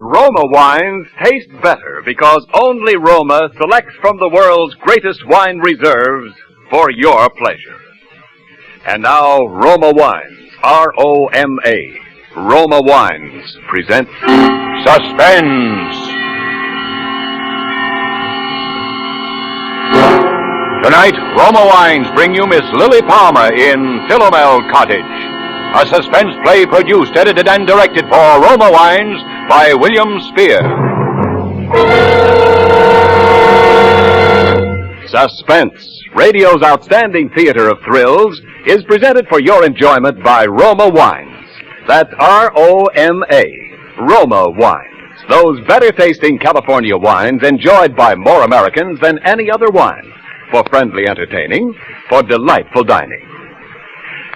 Roma wines taste better because only Roma selects from the world's greatest wine reserves for your pleasure. And now, Roma Wines, R-O-M-A, Roma Wines present Suspense. Tonight, Roma Wines bring you Miss Lily Palmer in Philomel Cottage, a suspense play produced, edited, and directed for Roma Wines by William Spear. Suspense, radio's outstanding theater of thrills, is presented for your enjoyment by Roma Wines. That's R-O-M-A, Roma Wines. Those better-tasting California wines enjoyed by more Americans than any other wine. For friendly entertaining, for delightful dining.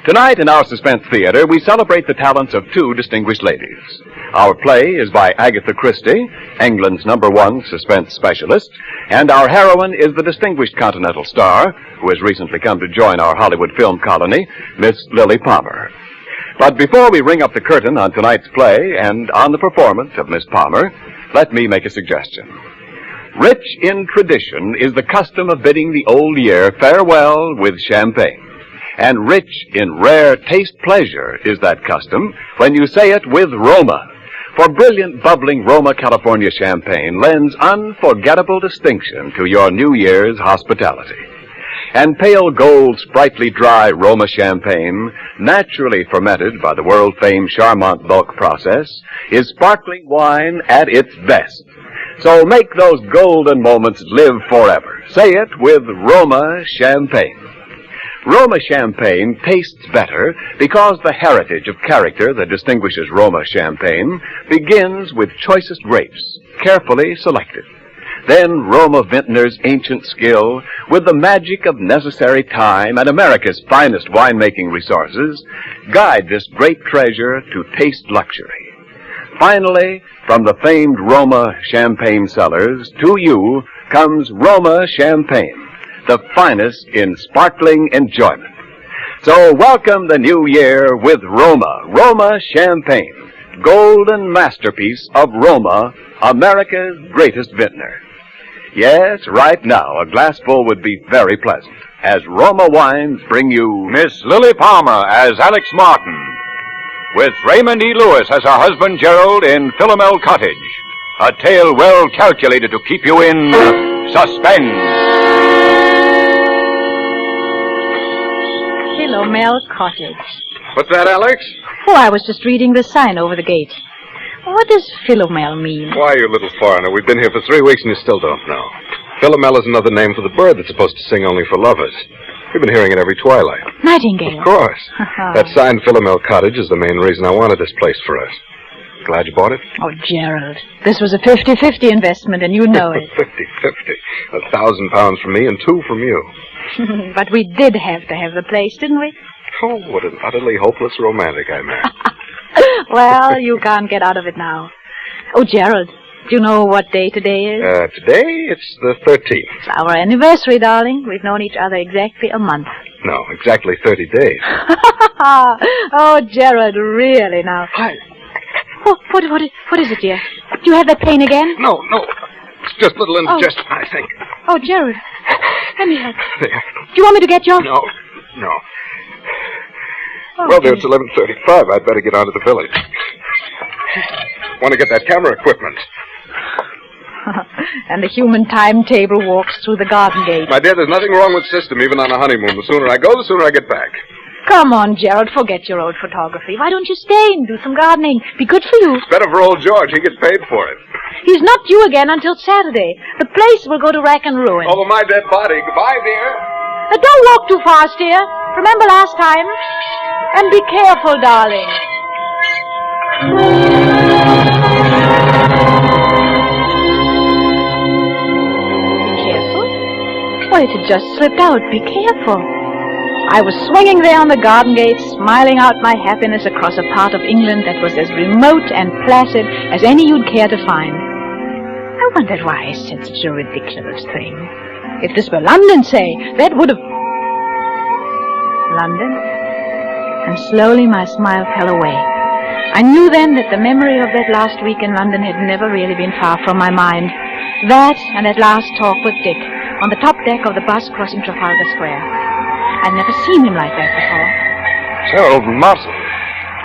Tonight in our Suspense Theater, we celebrate the talents of two distinguished ladies. Our play is by Agatha Christie, England's #1 suspense specialist, and our heroine is the distinguished continental star, who has recently come to join our Hollywood film colony, Miss Lily Palmer. But before we ring up the curtain on tonight's play and on the performance of Miss Palmer, let me make a suggestion. Rich in tradition is the custom of bidding the old year farewell with champagne. And rich in rare taste pleasure is that custom when you say it with Roma. For brilliant, bubbling Roma California champagne lends unforgettable distinction to your New Year's hospitality. And pale gold, sprightly dry Roma champagne, naturally fermented by the world-famed Charmant bulk process, is sparkling wine at its best. So make those golden moments live forever. Say it with Roma champagne. Roma champagne tastes better because the heritage of character that distinguishes Roma champagne begins with choicest grapes, carefully selected. Then Roma vintners' ancient skill, with the magic of necessary time and America's finest winemaking resources, guide this great treasure to taste luxury. Finally, from the famed Roma champagne cellars, to you comes Roma champagne, the finest in sparkling enjoyment. So welcome the new year with Roma champagne, golden masterpiece of Roma, America's greatest vintner. Yes, right now, a glassful would be very pleasant, as Roma Wines bring you Miss Lily Palmer as Alex Martin, with Raymond E. Lewis as her husband Gerald in Philomel Cottage, a tale well calculated to keep you in suspense. Philomel Cottage. What's that, Alex? Oh, I was just reading the sign over the gate. What does Philomel mean? Why, you little foreigner, we've been here for 3 weeks and you still don't know. Philomel is another name for the bird that's supposed to sing only for lovers. We've been hearing it every twilight. Nightingale. Of course. That sign, Philomel Cottage, is the main reason I wanted this place for us. Glad you bought it? Oh, Gerald, this was a 50-50 investment, and you know it. 50-50. £1,000 from me and 2 from you. But we did have to have the place, didn't we? Oh, what an utterly hopeless romantic I am. Well, you can't get out of it now. Oh, Gerald, do you know what day today is? Today, it's the 13th. It's our anniversary, darling. We've known each other exactly a month. No, exactly 30 days. Oh, Gerald, really now. Hi. Oh, what is it, dear? Do you have that pain again? No. It's just a little indigestion, I think. Oh, Gerald. Let me help. There. Do you want me to get your... No. Oh, Well, there, it's 11:35. I'd better get on to the village. Want to get that camera equipment. And the human timetable walks through the garden gate. My dear, there's nothing wrong with system, even on a honeymoon. The sooner I go, the sooner I get back. Come on, Gerald, forget your old photography. Why don't you stay and do some gardening? Be good for you. It's better for old George. He gets paid for it. He's not due again until Saturday. The place will go to rack and ruin. Over my dead body. Goodbye, dear. Don't walk too fast, dear. Remember last time? And be careful, darling. Be careful? Well, it had just slipped out. Be careful. I was swinging there on the garden gate, smiling out my happiness across a part of England that was as remote and placid as any you'd care to find. I wondered why I said such a ridiculous thing. If this were London, say, that would have... London? And slowly my smile fell away. I knew then that the memory of that last week in London had never really been far from my mind. That and that last talk with Dick on the top deck of the bus crossing Trafalgar Square. I'd never seen him like that before. Gerald Martin.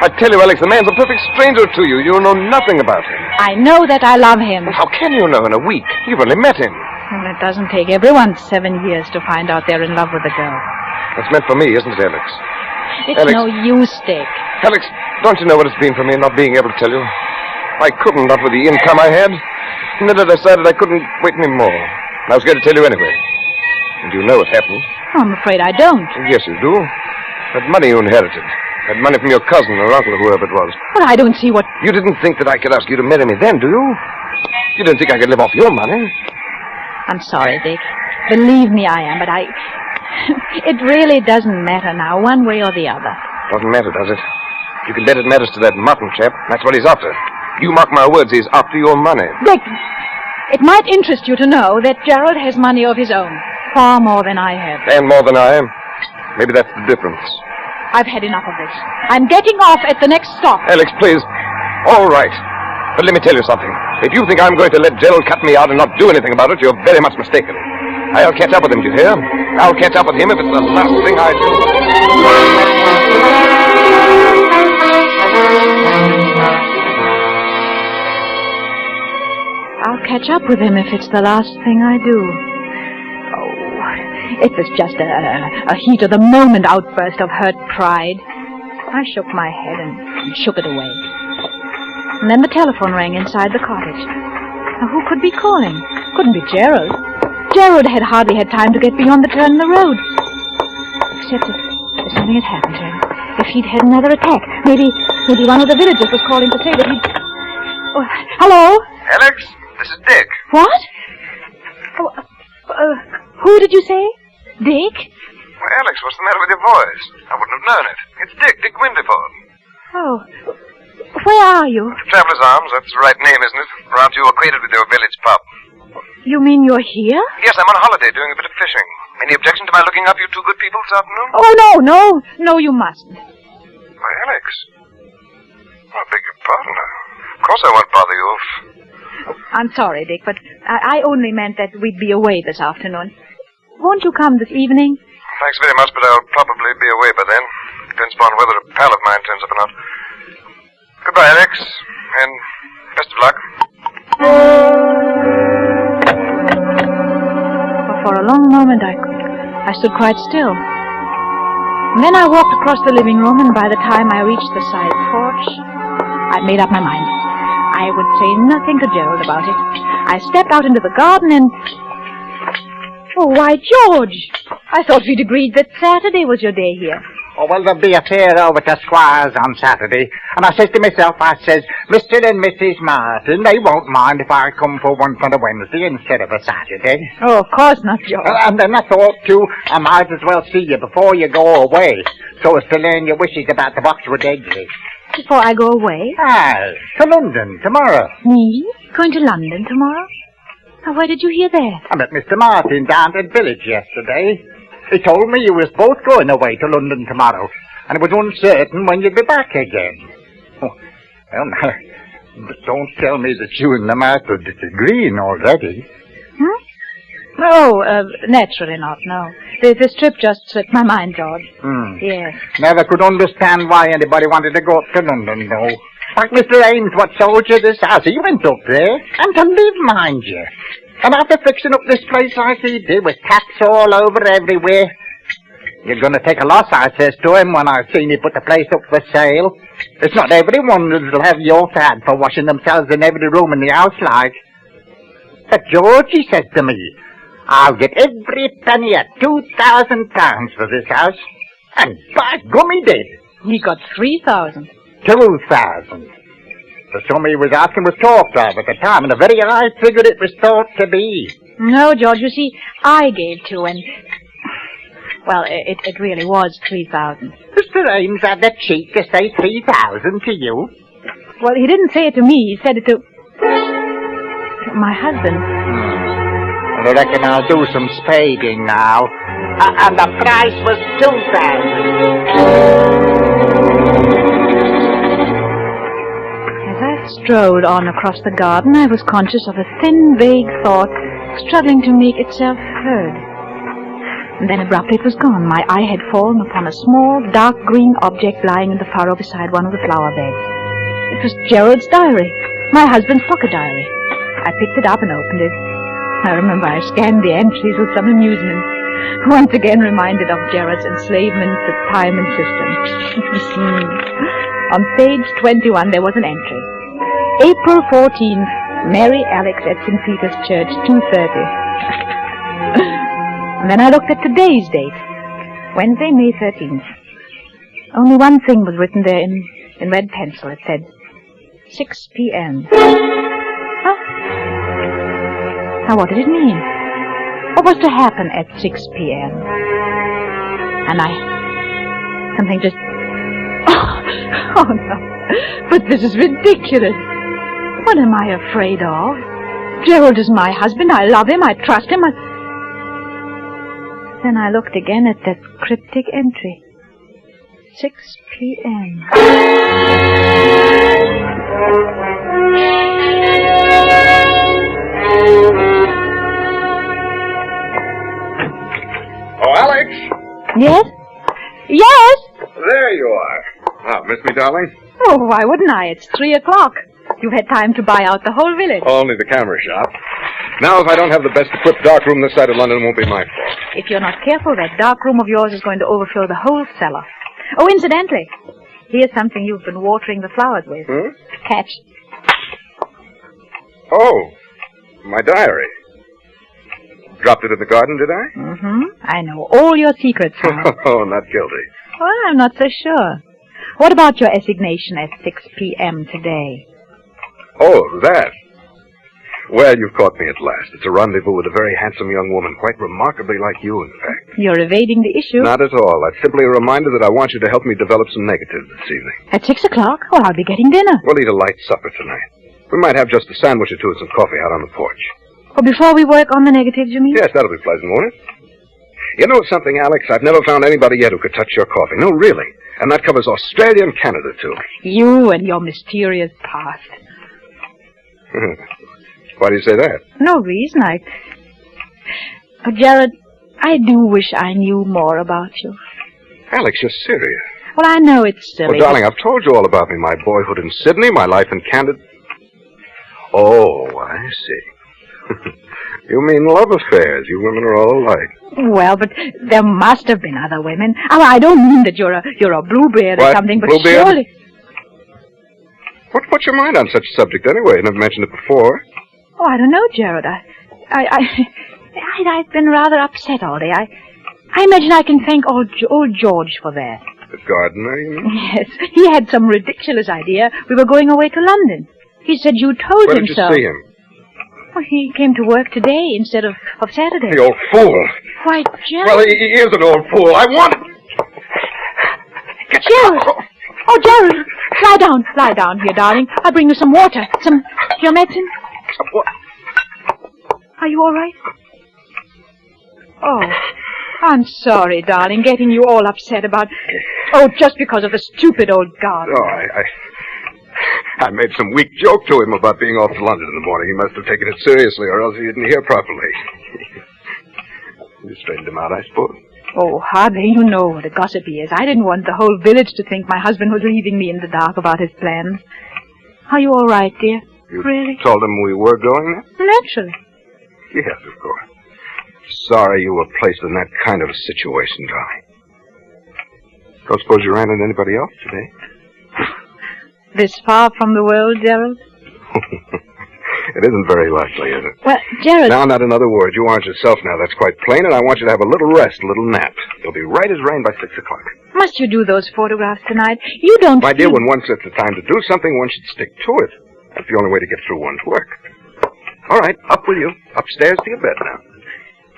I tell you, Alex, the man's a perfect stranger to you. You know nothing about him. I know that I love him. How can you know in a week? You've only met him. Well, it doesn't take everyone 7 years to find out they're in love with a girl. That's meant for me, isn't it, Alex? It's Alex. no use, Dick. Alex, don't you know what it's been for me not being able to tell you? I couldn't, not with the income I had. And then I decided I couldn't wait any more. I was going to tell you anyway. And you know what happened. I'm afraid I don't. Yes, you do. That money you inherited. That money from your cousin or uncle or whoever it was. But I don't see what... You didn't think that I could ask you to marry me then, do you? You didn't think I could live off your money? I'm sorry, Dick. Believe me, I am, but I... It really doesn't matter now, one way or the other. Doesn't matter, does it? You can bet it matters to that Martin chap. That's what he's after. You mark my words, he's after your money. Dick, it might interest you to know that Gerald has money of his own. Far more than I have. And more than I am. Maybe that's the difference. I've had enough of this. I'm getting off at the next stop. Alex, please. All right. But let me tell you something. If you think I'm going to let Gerald cut me out and not do anything about it, you're very much mistaken. I'll catch up with him, do you hear? I'll catch up with him if it's the last thing I do. I'll catch up with him if it's the last thing I do. Oh, it was just a heat of the moment outburst of hurt pride. I shook my head and shook it away. And then the telephone rang inside the cottage. Now, who could be calling? Couldn't be Gerald. Gerald had hardly had time to get beyond the turn in the road. Except if something had happened to him. If he'd had another attack. Maybe one of the villagers was calling to say that he'd... Oh, hello? Alex, this is Dick. What? Oh, who did you say? Dick? Well, Alex, what's the matter with your voice? I wouldn't have known it. It's Dick Windyford. Oh, where are you? Traveler's Arms, that's the right name, isn't it? Or aren't you acquainted with your village pub? You mean you're here? Yes, I'm on holiday doing a bit of fishing. Any objection to my looking up you two good people this afternoon? Oh, no, you mustn't. Why, Alex. I beg your pardon. Of course I won't bother you if... I'm sorry, Dick, but I only meant that we'd be away this afternoon. Won't you come this evening? Thanks very much, but I'll probably be away by then. Depends upon whether a pal of mine turns up or not. Goodbye, Alex, and best of luck. For a long moment, I stood quite still. And then I walked across the living room, and by the time I reached the side porch, I'd made up my mind. I would say nothing to Gerald about it. I stepped out into the garden and... Oh, why, George! I thought we'd agreed that Saturday was your day here. Oh, well, there'll be a fair over to Squire's on Saturday. And I says to myself, Mr. and Mrs. Martin, they won't mind if I come for once on a Wednesday instead of a Saturday. Oh, of course not, George. And then I thought, too, I might as well see you before you go away, so as to learn your wishes about the Boxwood exit. Before I go away? Aye, to London tomorrow. Me? Going to London tomorrow? Now, where did you hear that? I met Mr. Martin down at the village yesterday. He told me you was both going away to London tomorrow, and it was uncertain when you'd be back again. Oh, well, now, don't tell me that you and the master are disagreeing already. No, naturally not, no. This trip just slipped my mind, George. Yes. Never could understand why anybody wanted to go up to London, though. Like Mr. Ames, what sold you this house, he went up there, and to live, mind you. And after fixing up this place like he did, with taps all over everywhere, you're going to take a loss, I says to him, when I seen he put the place up for sale. It's not everyone that'll have your fad for washing themselves in every room in the house, like. But George, he said to me, I'll get every penny at £2,000 for this house. And by gum, he did. He got 3,000. 2,000. The sum he was asking was talked of at the time, and a very high figure it was thought to be. No, George, you see, I gave 2, and... Well, it really was 3,000. Mr. Ames had the cheek to say 3,000 to you. Well, he didn't say it to me. He said it to my husband. Well, I reckon I'll do some spading now. And the price was 2,000. strolled on across the garden, I was conscious of a thin, vague thought struggling to make itself heard. And then abruptly it was gone. My eye had fallen upon a small, dark green object lying in the furrow beside one of the flower beds. It was Gerald's diary, my husband's pocket diary. I picked it up and opened it. I remember I scanned the entries with some amusement, once again reminded of Gerald's enslavement to time and system. On page 21 there was an entry. April 14th, Mary Alex at St. Peter's Church, 2:30. And then I looked at today's date, Wednesday, May 13th. Only one thing was written there in red pencil. It said, 6 p.m. Huh? Now, what did it mean? What was to happen at 6 p.m.? And something just... Oh, no. But this is ridiculous. What am I afraid of? Gerald is my husband. I love him. I trust him. Then I looked again at that cryptic entry. 6 p.m. Oh, Alex! Yes? Yes? There you are. Oh, miss me, darling? Oh, why wouldn't I? It's 3 o'clock. You've had time to buy out the whole village. Only the camera shop. Now, if I don't have the best equipped dark room this side of London, it won't be my fault. If you're not careful, that dark room of yours is going to overfill the whole cellar. Oh, incidentally, here's something you've been watering the flowers with. Catch. Oh, my diary. Dropped it in the garden, did I? Mm-hmm. I know all your secrets now. Oh, not guilty. Well, I'm not so sure. What about your assignation at 6 p.m. today? Oh, that. Well, you've caught me at last. It's a rendezvous with a very handsome young woman, quite remarkably like you, in fact. You're evading the issue. Not at all. That's simply a reminder that I want you to help me develop some negatives this evening. At 6 o'clock? Well, I'll be getting dinner. We'll eat a light supper tonight. We might have just a sandwich or two and some coffee out on the porch. Well, before we work on the negatives, you mean? Yes, that'll be pleasant, won't it? You know something, Alex? I've never found anybody yet who could touch your coffee. No, really. And that covers Australia and Canada, too. You and your mysterious past. Why do you say that? No reason. Jared, I do wish I knew more about you. Alex, you're serious. Well, I know it's silly. Well, darling, I've told you all about me. My boyhood in Sydney, my life in Canada. Oh, I see. You mean love affairs. You women are all alike. Well, but there must have been other women. Oh, I don't mean that you're a bluebeard or something, but Bluebeard? surely... What's your mind on such a subject anyway? I've never mentioned it before. Oh, I don't know, Jared. I've been rather upset all day. I imagine I can thank old George for that. The gardener, you mean? Yes. He had some ridiculous idea. We were going away to London. He said you told Where him did so. you see him? Well, he came to work today instead of Saturday. The old fool. Why, Jared... Well, he is an old fool. I want... Jared! Oh, Jared! Lie down here, darling. I'll bring you some water. Your medicine? What? Are you all right? Oh, I'm sorry, darling, getting you all upset about... Oh, just because of the stupid old garden. Oh, I made some weak joke to him about being off to London in the morning. He must have taken it seriously, or else he didn't hear properly. You straightened him out, I suppose. Oh, hardly. You know what a gossip he is. I didn't want the whole village to think my husband was leaving me in the dark about his plans. Are you all right, dear? You really? Told him we were going there? Naturally. Yes, of course. Sorry you were placed in that kind of a situation, darling. Don't suppose you ran into anybody else today? This far from the world, Gerald? It isn't very likely, is it? Well, Gerald... Now, not another word. You aren't yourself now. That's quite plain, and I want you to have a little rest, a little nap. You'll be right as rain by 6 o'clock. Must you do those photographs tonight? You don't... My dear, when one sets the time to do something, one should stick to it. That's the only way to get through one's work. All right, up with you. Upstairs to your bed now.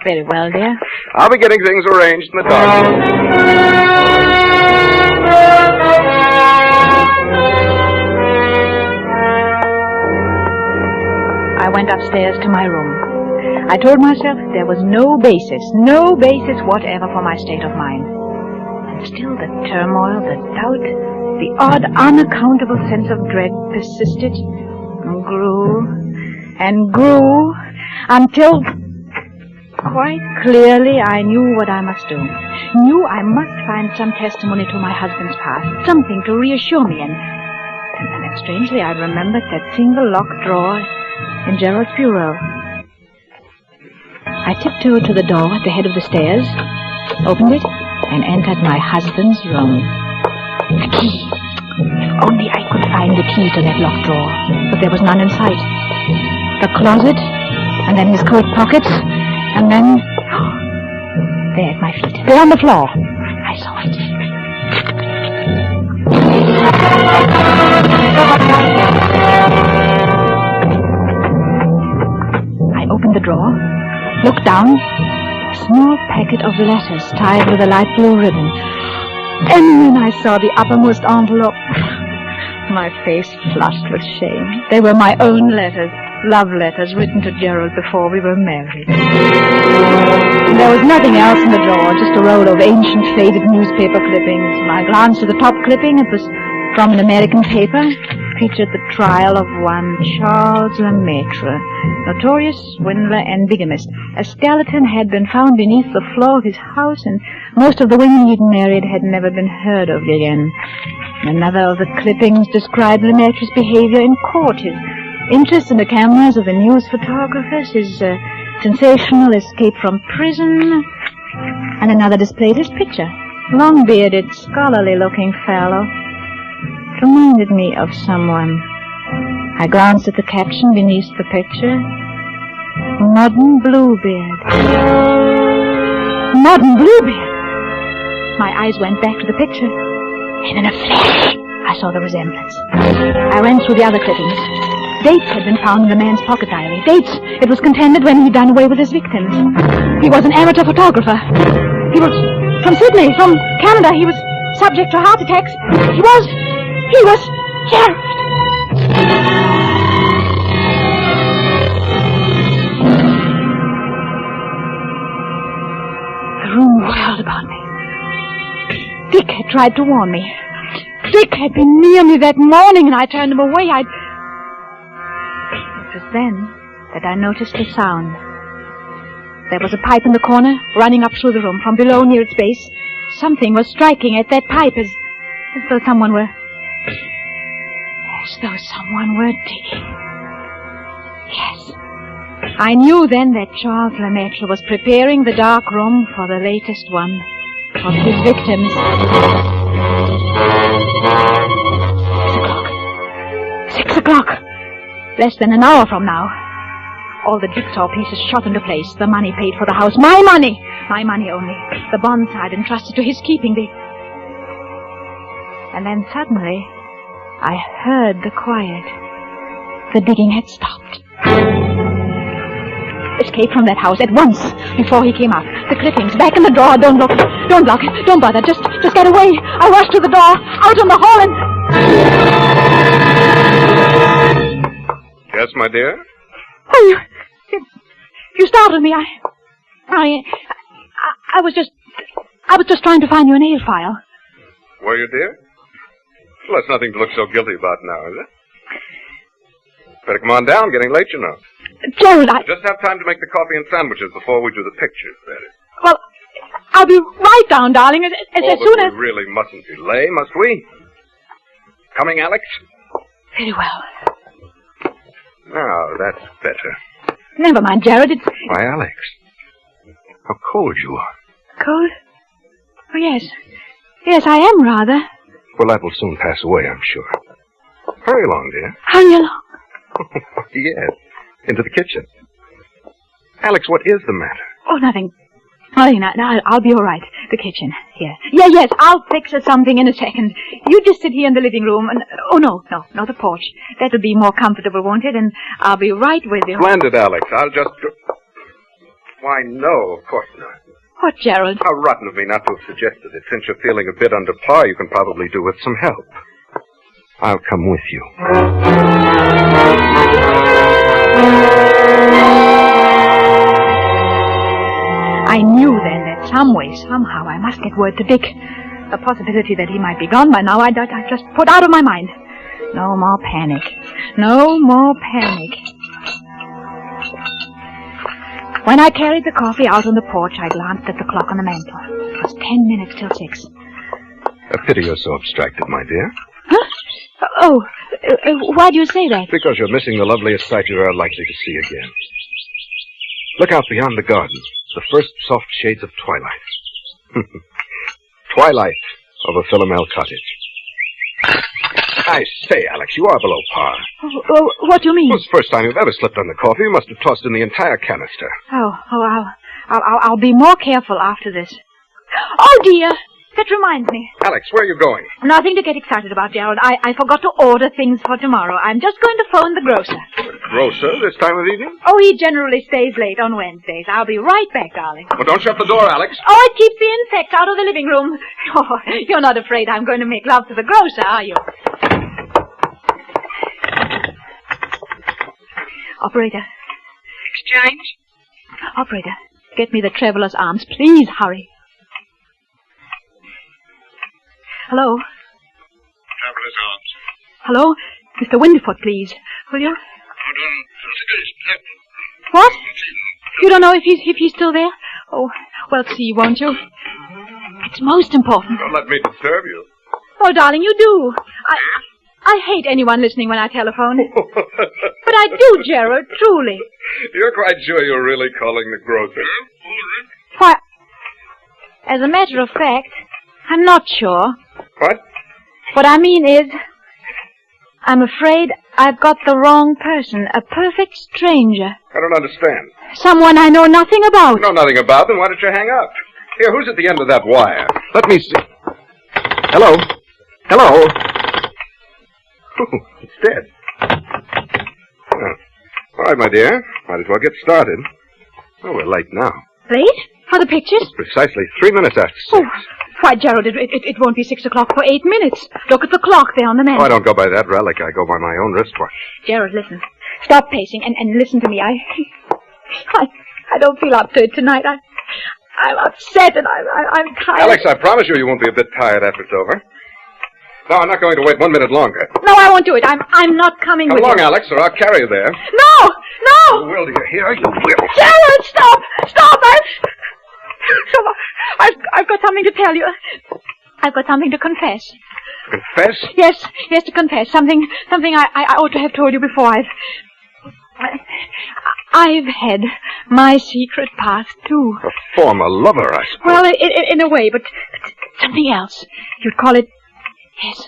Very well, dear. I'll be getting things arranged in the dark. I went upstairs to my room. I told myself there was no basis whatever for my state of mind. And still the turmoil, the doubt, The odd, unaccountable sense of dread persisted and grew and grew until quite clearly I knew what I must do. Knew I must find some testimony to my husband's past, something to reassure me. And then strangely I remembered that single locked drawer in Gerald's bureau. I tiptoed to the door at the head of the stairs, opened it, and entered my husband's room. The key. If only I could find the key to that locked drawer. But there was none in sight. The closet, and then his coat pockets, and then... there at my feet. There on the floor. I saw it. I opened the drawer, looked down. A small packet of letters tied with a light blue ribbon. And when I saw the uppermost envelope, my face flushed with shame. They were my own letters, love letters written to Gerald before we were married. There was nothing else in the drawer, just a roll of ancient, faded newspaper clippings. When I glanced at the top clipping, it was from an American paper. It featured the trial of one Charles Lemaitre, notorious swindler and bigamist. A skeleton had been found beneath the floor of his house, and most of the women he'd married had never been heard of again. Another of the clippings described Lemaitre's behavior in court, his interest in the cameras of the news photographers, his sensational escape from prison, and another displayed his picture. Long-bearded, scholarly-looking fellow. It reminded me of someone. I glanced at the caption beneath the picture. Modern Bluebeard. Modern Bluebeard! My eyes went back to the picture, and in a flash, I saw the resemblance. I ran through the other clippings. Dates had been found in the man's pocket diary. Dates, it was contended, when he'd done away with his victims. He was an amateur photographer. He was from Sydney, from Canada. He was subject to heart attacks. He was Gerald. The room whirled about me. Dick had tried to warn me. Dick had been near me that morning, and I turned him away. It was then that I noticed a sound. There was a pipe in the corner, running up through the room. From below, near its base, something was striking at that pipe as though someone were digging. Yes. I knew then that Charles Lemaitre was preparing the dark room for the latest one of his victims. 6 o'clock. Less than an hour from now. All the jigsaw pieces shot into place. The money paid for the house. My money! My money only. The bonds I'd entrusted to his keeping. And then suddenly, I heard the quiet. The digging had stopped. Escape from that house at once, before he came out. The clippings, back in the drawer. Don't look. Don't lock it. Don't bother. Just get away. I rushed to the door, out in the hall, and... Yes, my dear? Oh, you startled me. I was just trying to find your nail file. Were you, dear? Well, that's nothing to look so guilty about now, is it? Better come on down. Getting late, you know. Gerald, Just have time to make the coffee and sandwiches before we do the pictures, that is. Well, I'll be right down, darling, as soon as... we really mustn't delay, must we? Coming, Alex? Very well. Now, that's better. Never mind, Gerald, it's... Why, Alex, how cold you are. Cold? Oh, yes. Yes, I am rather. Well, that will soon pass away, I'm sure. Hurry along, dear. Hurry along. Yes, into the kitchen. Alex, what is the matter? Oh, nothing. Nothing. No, I'll be all right. The kitchen. Here. Yes, I'll fix something in a second. You just sit here in the living room and... Oh, no, not the porch. That'll be more comfortable, won't it? And I'll be right with you. Splendid, Alex. I'll just... Why, no, of course not. What, Gerald? How rotten of me not to have suggested it. Since you're feeling a bit under par, you can probably do with some help. I'll come with you. I knew then that some way, somehow, I must get word to Dick. the possibility that he might be gone by now, I just put out of my mind. No more panic. No more panic. When I carried the coffee out on the porch, I glanced at the clock on the mantel. It was 10 minutes till 6. A pity you're so abstracted, my dear. Huh? Oh, why do you say that? Because you're missing the loveliest sight you're ever likely to see again. Look out beyond the garden. The first soft shades of twilight. Twilight over Philomel Cottage. I say, Alex, you are below par. What do you mean? Well, it's the first time you've ever slipped on the coffee. You must have tossed in the entire canister. I'll be more careful after this. Oh, dear. That reminds me. Alex, where are you going? Nothing to get excited about, Gerald. I forgot to order things for tomorrow. I'm just going to phone the grocer. The grocer this time of evening? Oh, he generally stays late on Wednesdays. I'll be right back, darling. Well, don't shut the door, Alex. Oh, it keeps the insects out of the living room. Oh, you're not afraid I'm going to make love to the grocer, are you? Operator. Exchange? Operator, get me the Traveler's Arms. Please hurry. Hello? Traveler's Arms. Hello? Mr. Windyfoot, please. Will you? Hold on. What? You don't know if he's still there? Oh, well, see, won't you? It's most important. Don't let me disturb you. Oh, darling, you do. I hate anyone listening when I telephone. But I do, Gerald, truly. You're quite sure you're really calling the grocer? Why, as a matter of fact, I'm not sure. What? What I mean is, I'm afraid I've got the wrong person, a perfect stranger. I don't understand. Someone I know nothing about. You know nothing about them. Why don't you hang up? Here, who's at the end of that wire? Let me see. Hello? Hello? Oh, it's dead. Oh. All right, my dear. Might as well get started. Oh, we're late now. Late? For the pictures? Precisely 3 minutes after 6. Oh, why, Gerald, it won't be 6 o'clock for 8 minits. Look at the clock there on the mantel. Oh, I don't go by that relic. I go by my own wristwatch. Gerald, listen. Stop pacing and listen to me. I don't feel up to it tonight. I'm upset and I'm tired. Alex, I promise you won't be a bit tired after it's over. No, I'm not going to wait 1 minute longer. No, I won't do it. I'm not coming Come with along, you. Alex, or I'll carry you there. No! You will, do you hear? You will. Gerald, stop! Stop! I've got something to tell you. I've got something to confess. Confess? Yes, to confess. Something I ought to have told you before. I've had my secret past, too. A former lover, I suppose. Well, in a way, but something else. You'd call it... Yes,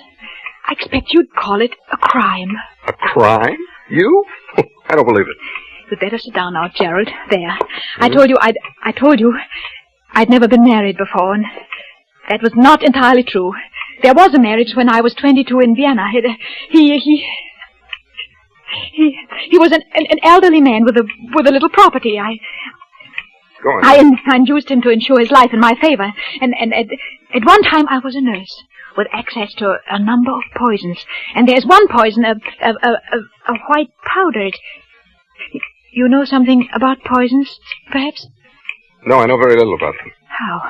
I expect you'd call it a crime. A crime? You? I don't believe it. You'd better sit down now, Gerald. There. I told you I'd never been married before, and that was not entirely true. There was a marriage when I was 22 in Vienna. He was an elderly man with a little property. Go on. I induced him to insure his life in my favor, and at one time I was a nurse with access to a number of poisons. And there's one poison, a white powder. You know something about poisons, perhaps? No, I know very little about them. How?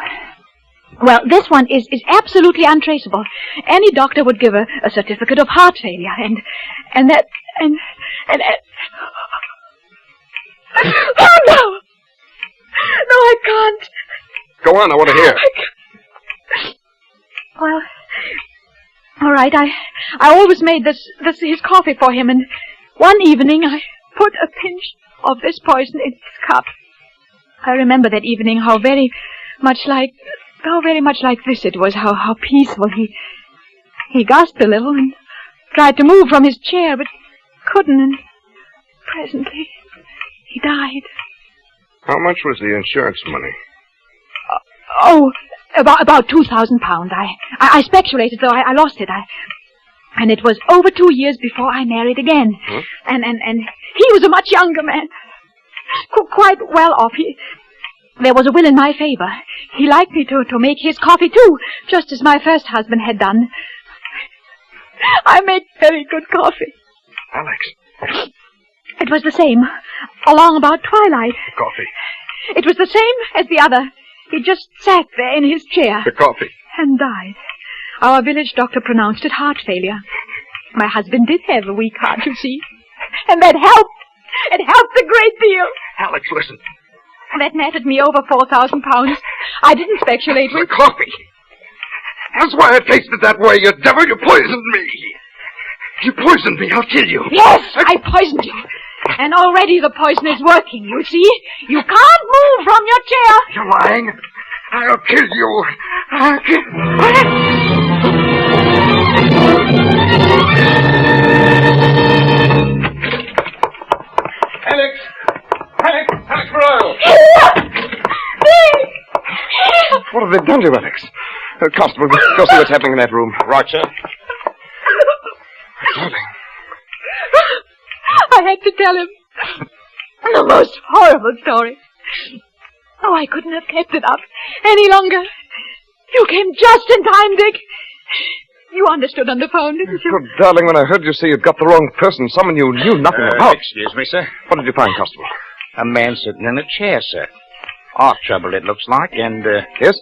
Well, this one is absolutely untraceable. Any doctor would give a certificate of heart failure, and oh, no! No, I can't. Go on, I want to hear. Well, all right, I always made this his coffee for him, and one evening I put a pinch of this poison in his cup. I remember that evening how very much like this it was, how peaceful. He gasped a little and tried to move from his chair, but couldn't, and presently he died. How much was the insurance money? About £2,000. I speculated, though I lost it. And it was over 2 years before I married again. Huh? And he was a much younger man. Quite well off. There was a will in my favor. He liked me to make his coffee, too, just as my first husband had done. I make very good coffee. Alex. It was the same, along about twilight. The coffee. It was the same as the other. He just sat there in his chair. The coffee. And died. Our village doctor pronounced it heart failure. My husband did have a weak heart, you see. And that helped. It helped a great deal. Alex, listen. That netted me over 4,000 pounds. I didn't speculate The with... coffee. That's why I tasted that way, you devil. You poisoned me. You poisoned me. I'll kill you. Yes, I poisoned you. And already the poison is working, you see. You can't move from your chair. You're lying. I'll kill you. I'll kill... Alex! Alex! Alex Royal! What have they done to you, Alex? Constable, go see what's happening in that room. Right, sir. Darling. I had to tell him the most horrible story. Oh, I couldn't have kept it up any longer. You came just in time, Dick. You understood on the phone, didn't you? Good darling, when I heard you say you'd got the wrong person, someone you knew nothing about. Excuse me, sir. What did you find, Constable? A man sitting in a chair, sir. Heart trouble, it looks like, and, Yes?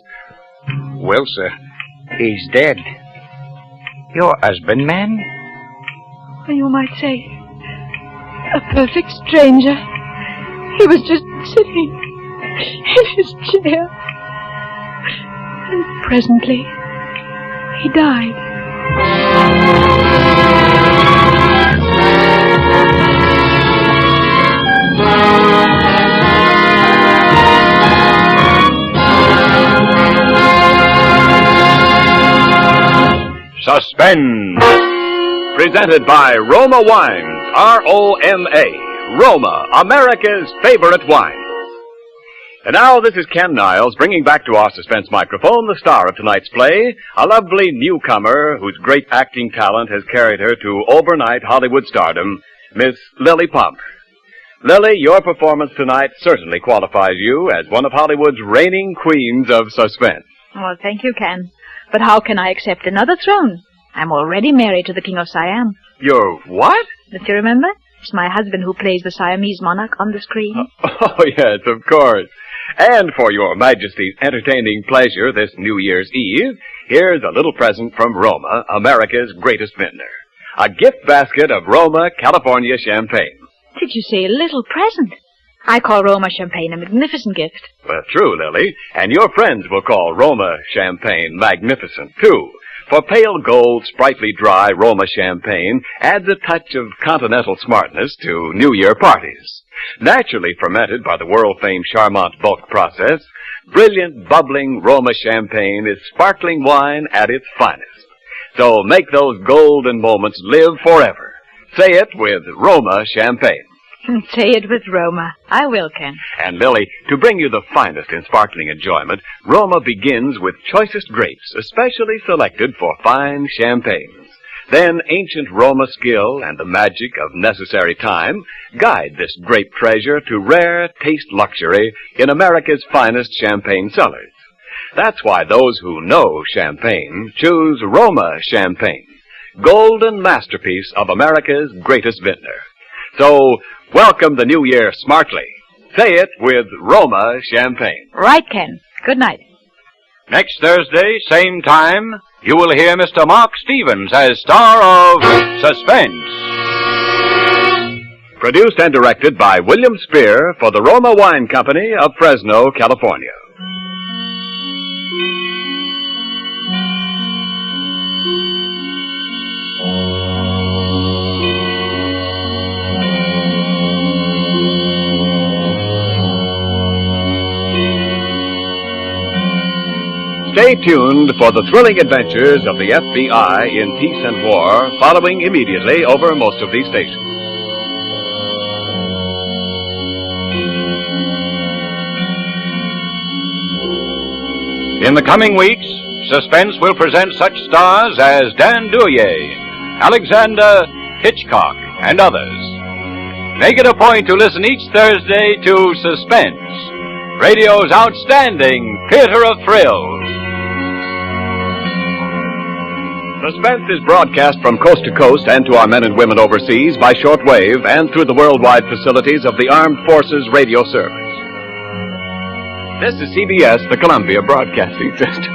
well, sir, he's dead. Your husband, ma'am? You might say, a perfect stranger. He was just sitting in his chair. And presently, he died. Suspense. Presented by Roma Wines, R-O-M-A. Roma, America's favorite wine. And now this is Ken Niles bringing back to our suspense microphone the star of tonight's play, a lovely newcomer whose great acting talent has carried her to overnight Hollywood stardom, Miss Lily Pump. Lily, your performance tonight certainly qualifies you as one of Hollywood's reigning queens of suspense. Well, thank you, Ken. But how can I accept another throne? I'm already married to the King of Siam. You're what? Don't you remember? It's my husband who plays the Siamese monarch on the screen. Oh, yes, of course. And for your Majesty's entertaining pleasure this New Year's Eve, here's a little present from Roma, America's greatest vintner. A gift basket of Roma, California champagne. Did you say a little present? I call Roma champagne a magnificent gift. Well, true, Lily. And your friends will call Roma champagne magnificent, too. For pale gold, sprightly dry Roma champagne adds a touch of continental smartness to New Year parties. Naturally fermented by the world-famed Charmant bulk process, brilliant, bubbling Roma champagne is sparkling wine at its finest. So make those golden moments live forever. Say it with Roma champagne. Say it with Roma. I will, Ken. And Lily, to bring you the finest in sparkling enjoyment, Roma begins with choicest grapes, especially selected for fine champagnes. Then ancient Roma skill and the magic of necessary time guide this grape treasure to rare taste luxury in America's finest champagne cellars. That's why those who know champagne choose Roma champagne, golden masterpiece of America's greatest vintner. So, welcome the new year smartly. Say it with Roma champagne. Right, Ken. Good night. Next Thursday, same time, you will hear Mr. Mark Stevens as star of Suspense. Produced and directed by William Spear for the Roma Wine Company of Fresno, California. Stay tuned for the thrilling adventures of the FBI in peace and war, following immediately over most of these stations. In the coming weeks, Suspense will present such stars as Dan Duryea, Alexander Hitchcock, and others. Make it a point to listen each Thursday to Suspense, radio's outstanding theater of thrills. Suspense is broadcast from coast to coast and to our men and women overseas by shortwave and through the worldwide facilities of the Armed Forces Radio Service. This is CBS, the Columbia Broadcasting System.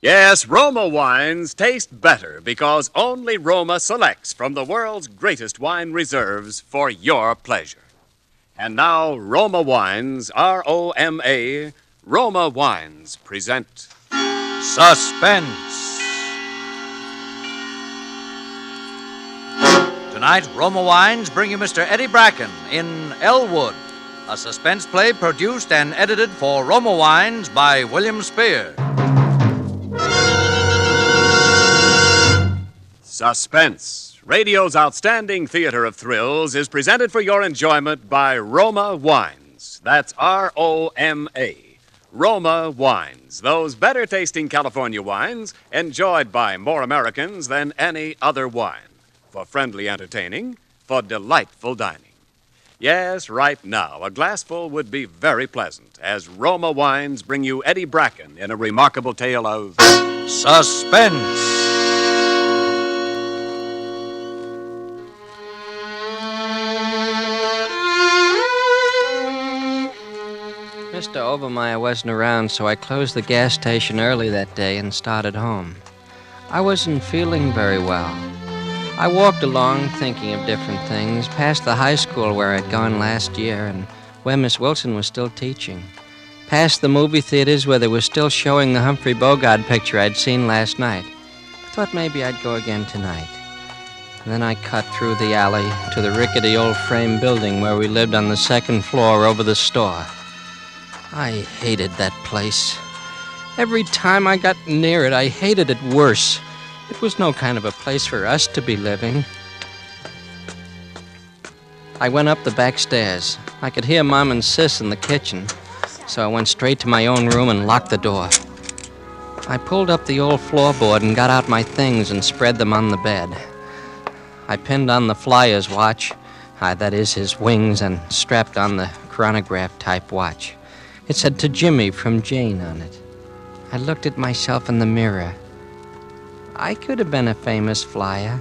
Yes, Roma wines taste better because only Roma selects from the world's greatest wine reserves for your pleasure. And now, Roma Wines, R-O-M-A, Roma Wines present Suspense. Tonight, Roma Wines bring you Mr. Eddie Bracken in Elwood, a suspense play produced and edited for Roma Wines by William Spear. Suspense, radio's outstanding theater of thrills, is presented for your enjoyment by Roma Wines. That's R-O-M-A. Roma Wines, those better-tasting California wines enjoyed by more Americans than any other wine. For friendly entertaining, for delightful dining. Yes, right now, a glassful would be very pleasant as Roma Wines bring you Eddie Bracken in a remarkable tale of Suspense. Mr. Obermeyer wasn't around, so I closed the gas station early that day and started home. I wasn't feeling very well. I walked along thinking of different things, past the high school where I'd gone last year and where Miss Wilson was still teaching, past the movie theaters where they were still showing the Humphrey Bogart picture I'd seen last night. I thought maybe I'd go again tonight. And then I cut through the alley to the rickety old frame building where we lived on the second floor over the store. I hated that place. Every time I got near it, I hated it worse. It was no kind of a place for us to be living. I went up the back stairs. I could hear Mom and Sis in the kitchen, so I went straight to my own room and locked the door. I pulled up the old floorboard and got out my things and spread them on the bed. I pinned on the Flyers watch, that is his wings, and strapped on the chronograph-type watch. It said "To Jimmy" from Jane on it. I looked at myself in the mirror. I could have been a famous flyer.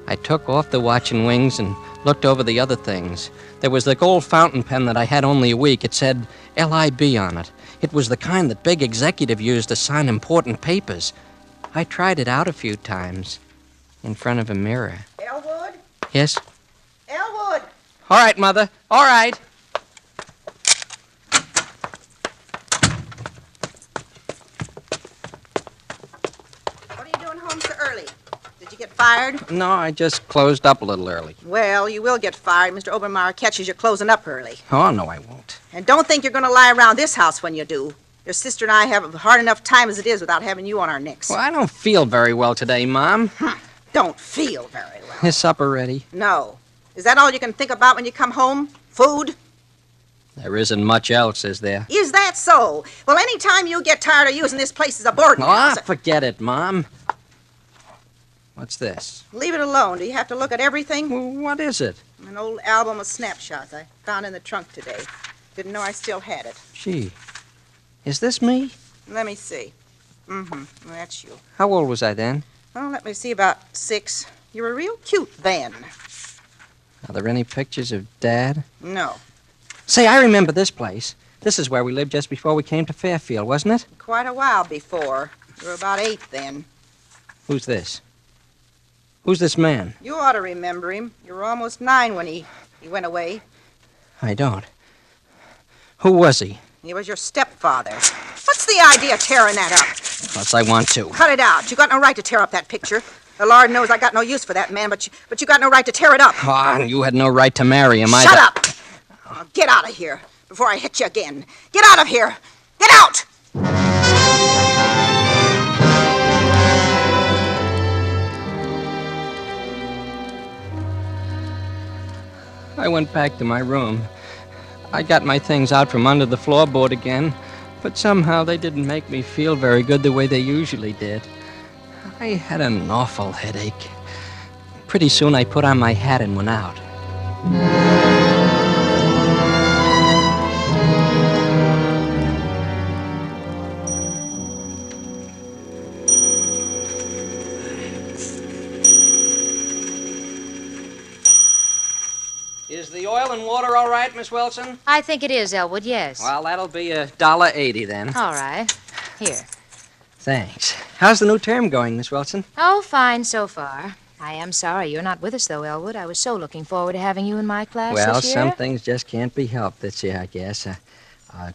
I took off the watch and wings and looked over the other things. There was the gold fountain pen that I had only a week. It said L.I.B. on it. It was the kind that big executive used to sign important papers. I tried it out a few times in front of a mirror. Elwood? Yes? Elwood! All right, Mother. All right. What are you doing home so early? Did you get fired? No, I just closed up a little early. Well, you will get fired. Mr. Obermeyer catches you closing up early. Oh, no, I won't. And don't think you're going to lie around this house when you do. Your sister and I have a hard enough time as it is without having you on our necks. Well, I don't feel very well today, Mom. Don't feel very well. Is supper ready? No. Is that all you can think about when you come home? Food? There isn't much else, is there? Is that so? Well, any time you get tired of using this place as a boarding house... Forget it, Mom. What's this? Leave it alone. Do you have to look at everything? Well, what is it? An old album of snapshots I found in the trunk today. Didn't know I still had it. Gee. Is this me? Let me see. That's you. How old was I then? Oh, let me see, about 6. You were real cute then. Are there any pictures of Dad? No. Say, I remember this place. This is where we lived just before we came to Fairfield, wasn't it? Quite a while before. You were about 8 then. Who's this? Who's this man? You ought to remember him. You were almost 9 when he went away. I don't. Who was he? He was your stepfather. What's the idea of tearing that up? Plus, I want to. Cut it out. You got no right to tear up that picture. The Lord knows I got no use for that man, but you got no right to tear it up. Oh, you had no right to marry him either. Shut up! Now get out of here before I hit you again. Get out of here! Get out! I went back to my room. I got my things out from under the floorboard again, but somehow they didn't make me feel very good the way they usually did. I had an awful headache. Pretty soon I put on my hat and went out. Is the oil and water all right, Miss Wilson? I think it is, Elwood, yes. Well, that'll be $1.80 then. All right. Here. Thanks. How's the new term going, Miss Wilson? Oh, fine so far. I am sorry you're not with us, though, Elwood. I was so looking forward to having you in my class Well, this year. some things just can't be helped this year, I guess.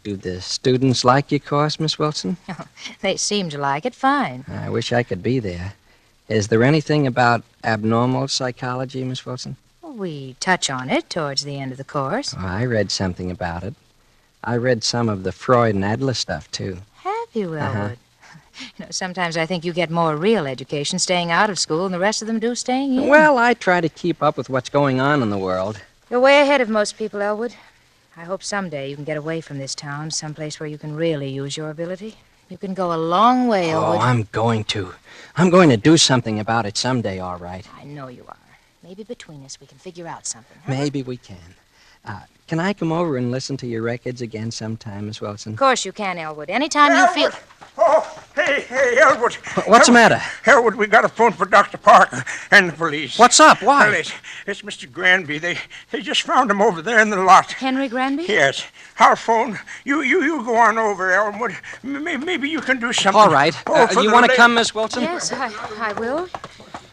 Do the students like your course, Miss Wilson? They seem to like it fine. I wish I could be there. Is there anything about abnormal psychology, Miss Wilson? We touch on it towards the end of the course. Oh, I read something about it. I read some of the Freud and Adler stuff, too. Have you, Elwood? Sometimes I think you get more real education staying out of school than the rest of them do staying in. Well, I try to keep up with what's going on in the world. You're way ahead of most people, Elwood. I hope someday you can get away from this town, someplace where you can really use your ability. You can go a long way, Elwood. Oh, I'm going to. I'm going to do something about it someday, all right. I know you are. Maybe between us we can figure out something. Huh? Maybe we can. Can I come over and listen to your records again sometime, Miss Wilson? Of course you can, Elwood. Anytime you feel... Oh, hey, Elwood. What's the matter? Elwood, we got a phone for Dr. Parker and the police. What's up? Why? Well, it's Mr. Granby. They just found him over there in the lot. Henry Granby? Yes. Our phone. You go on over, Elwood. Maybe you can do something. All right. You want to come, Miss Wilson? Yes, I will.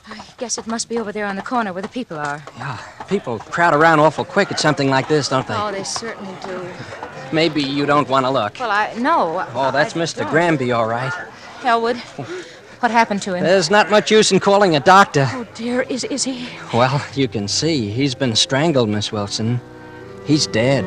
I guess it must be over there on the corner where the people are. Yeah, people crowd around awful quick at something like this, don't they? Oh, they certainly do. Maybe you don't want to look. Well, no. Oh, that's Mr. Granby, all right. Elwood, what happened to him? There's not much use in calling a doctor. Oh, dear, is he? Well, you can see. He's been strangled, Miss Wilson. He's dead.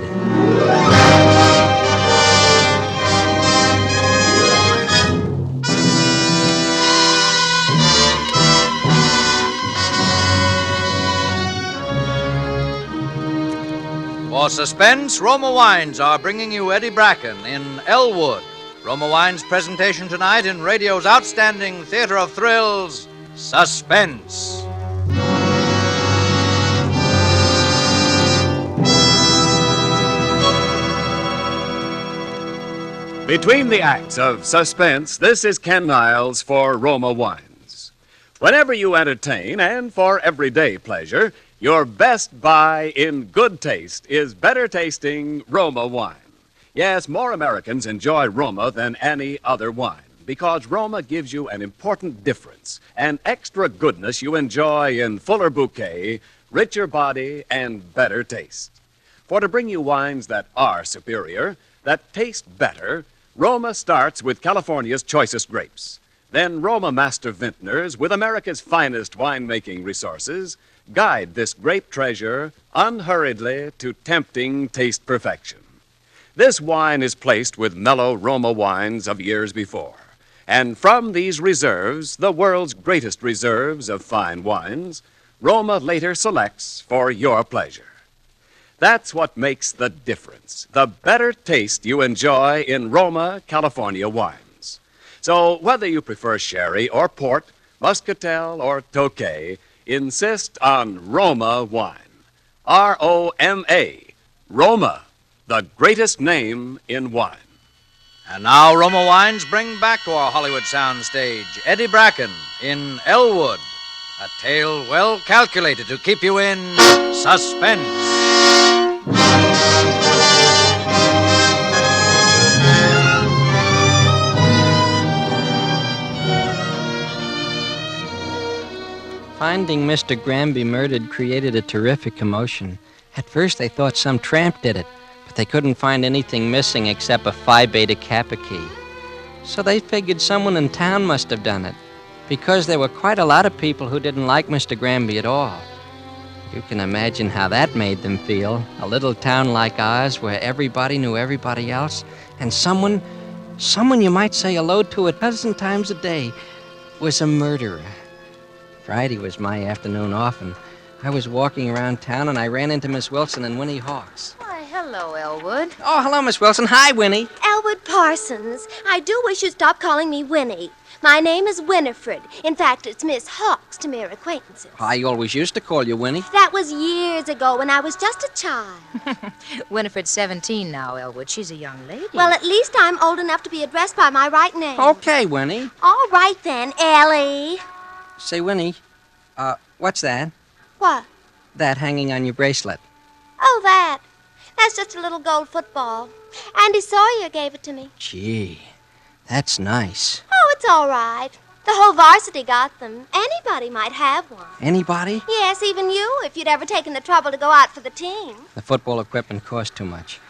For Suspense, Roma Wines are bringing you Eddie Bracken in Elwood. Roma Wines' presentation tonight in radio's outstanding theater of thrills, Suspense. Between the acts of Suspense, this is Ken Niles for Roma Wines. Whenever you entertain and for everyday pleasure, your best buy in good taste is better tasting Roma wine. Yes, more Americans enjoy Roma than any other wine because Roma gives you an important difference, an extra goodness you enjoy in fuller bouquet, richer body, and better taste. For to bring you wines that are superior, that taste better, Roma starts with California's choicest grapes. Then Roma master vintners, with America's finest winemaking resources, guide this grape treasure unhurriedly to tempting taste perfection. This wine is placed with mellow Roma wines of years before. And from these reserves, the world's greatest reserves of fine wines, Roma later selects for your pleasure. That's what makes the difference, the better taste you enjoy in Roma, California wines. So whether you prefer sherry or port, muscatel or tokay, insist on Roma wine. R-O-M-A, Roma, the greatest name in wine. And now Roma Wines bring back to our Hollywood soundstage Eddie Bracken in Elwood, a tale well calculated to keep you in suspense. Finding Mr. Granby murdered created a terrific commotion. At first, they thought some tramp did it, but they couldn't find anything missing except a Phi Beta Kappa key. So they figured someone in town must have done it, because there were quite a lot of people who didn't like Mr. Granby at all. You can imagine how that made them feel, a little town like ours where everybody knew everybody else, and someone you might say hello to a dozen times a day, was a murderer. Friday was my afternoon off, and I was walking around town, and I ran into Miss Wilson and Winnie Hawks. Why, hello, Elwood. Oh, hello, Miss Wilson. Hi, Winnie. Elwood Parsons. I do wish you'd stop calling me Winnie. My name is Winifred. In fact, it's Miss Hawks to mere acquaintances. I always used to call you Winnie. That was years ago when I was just a child. Winifred's 17 now, Elwood. She's a young lady. Well, at least I'm old enough to be addressed by my right name. Okay, Winnie. All right, then, Ellie. Say, Winnie, what's that? What? That hanging on your bracelet. Oh, that. That's just a little gold football. Andy Sawyer gave it to me. Gee, that's nice. Oh, it's all right. The whole varsity got them. Anybody might have one. Anybody? Yes, even you, if you'd ever taken the trouble to go out for the team. The football equipment cost too much.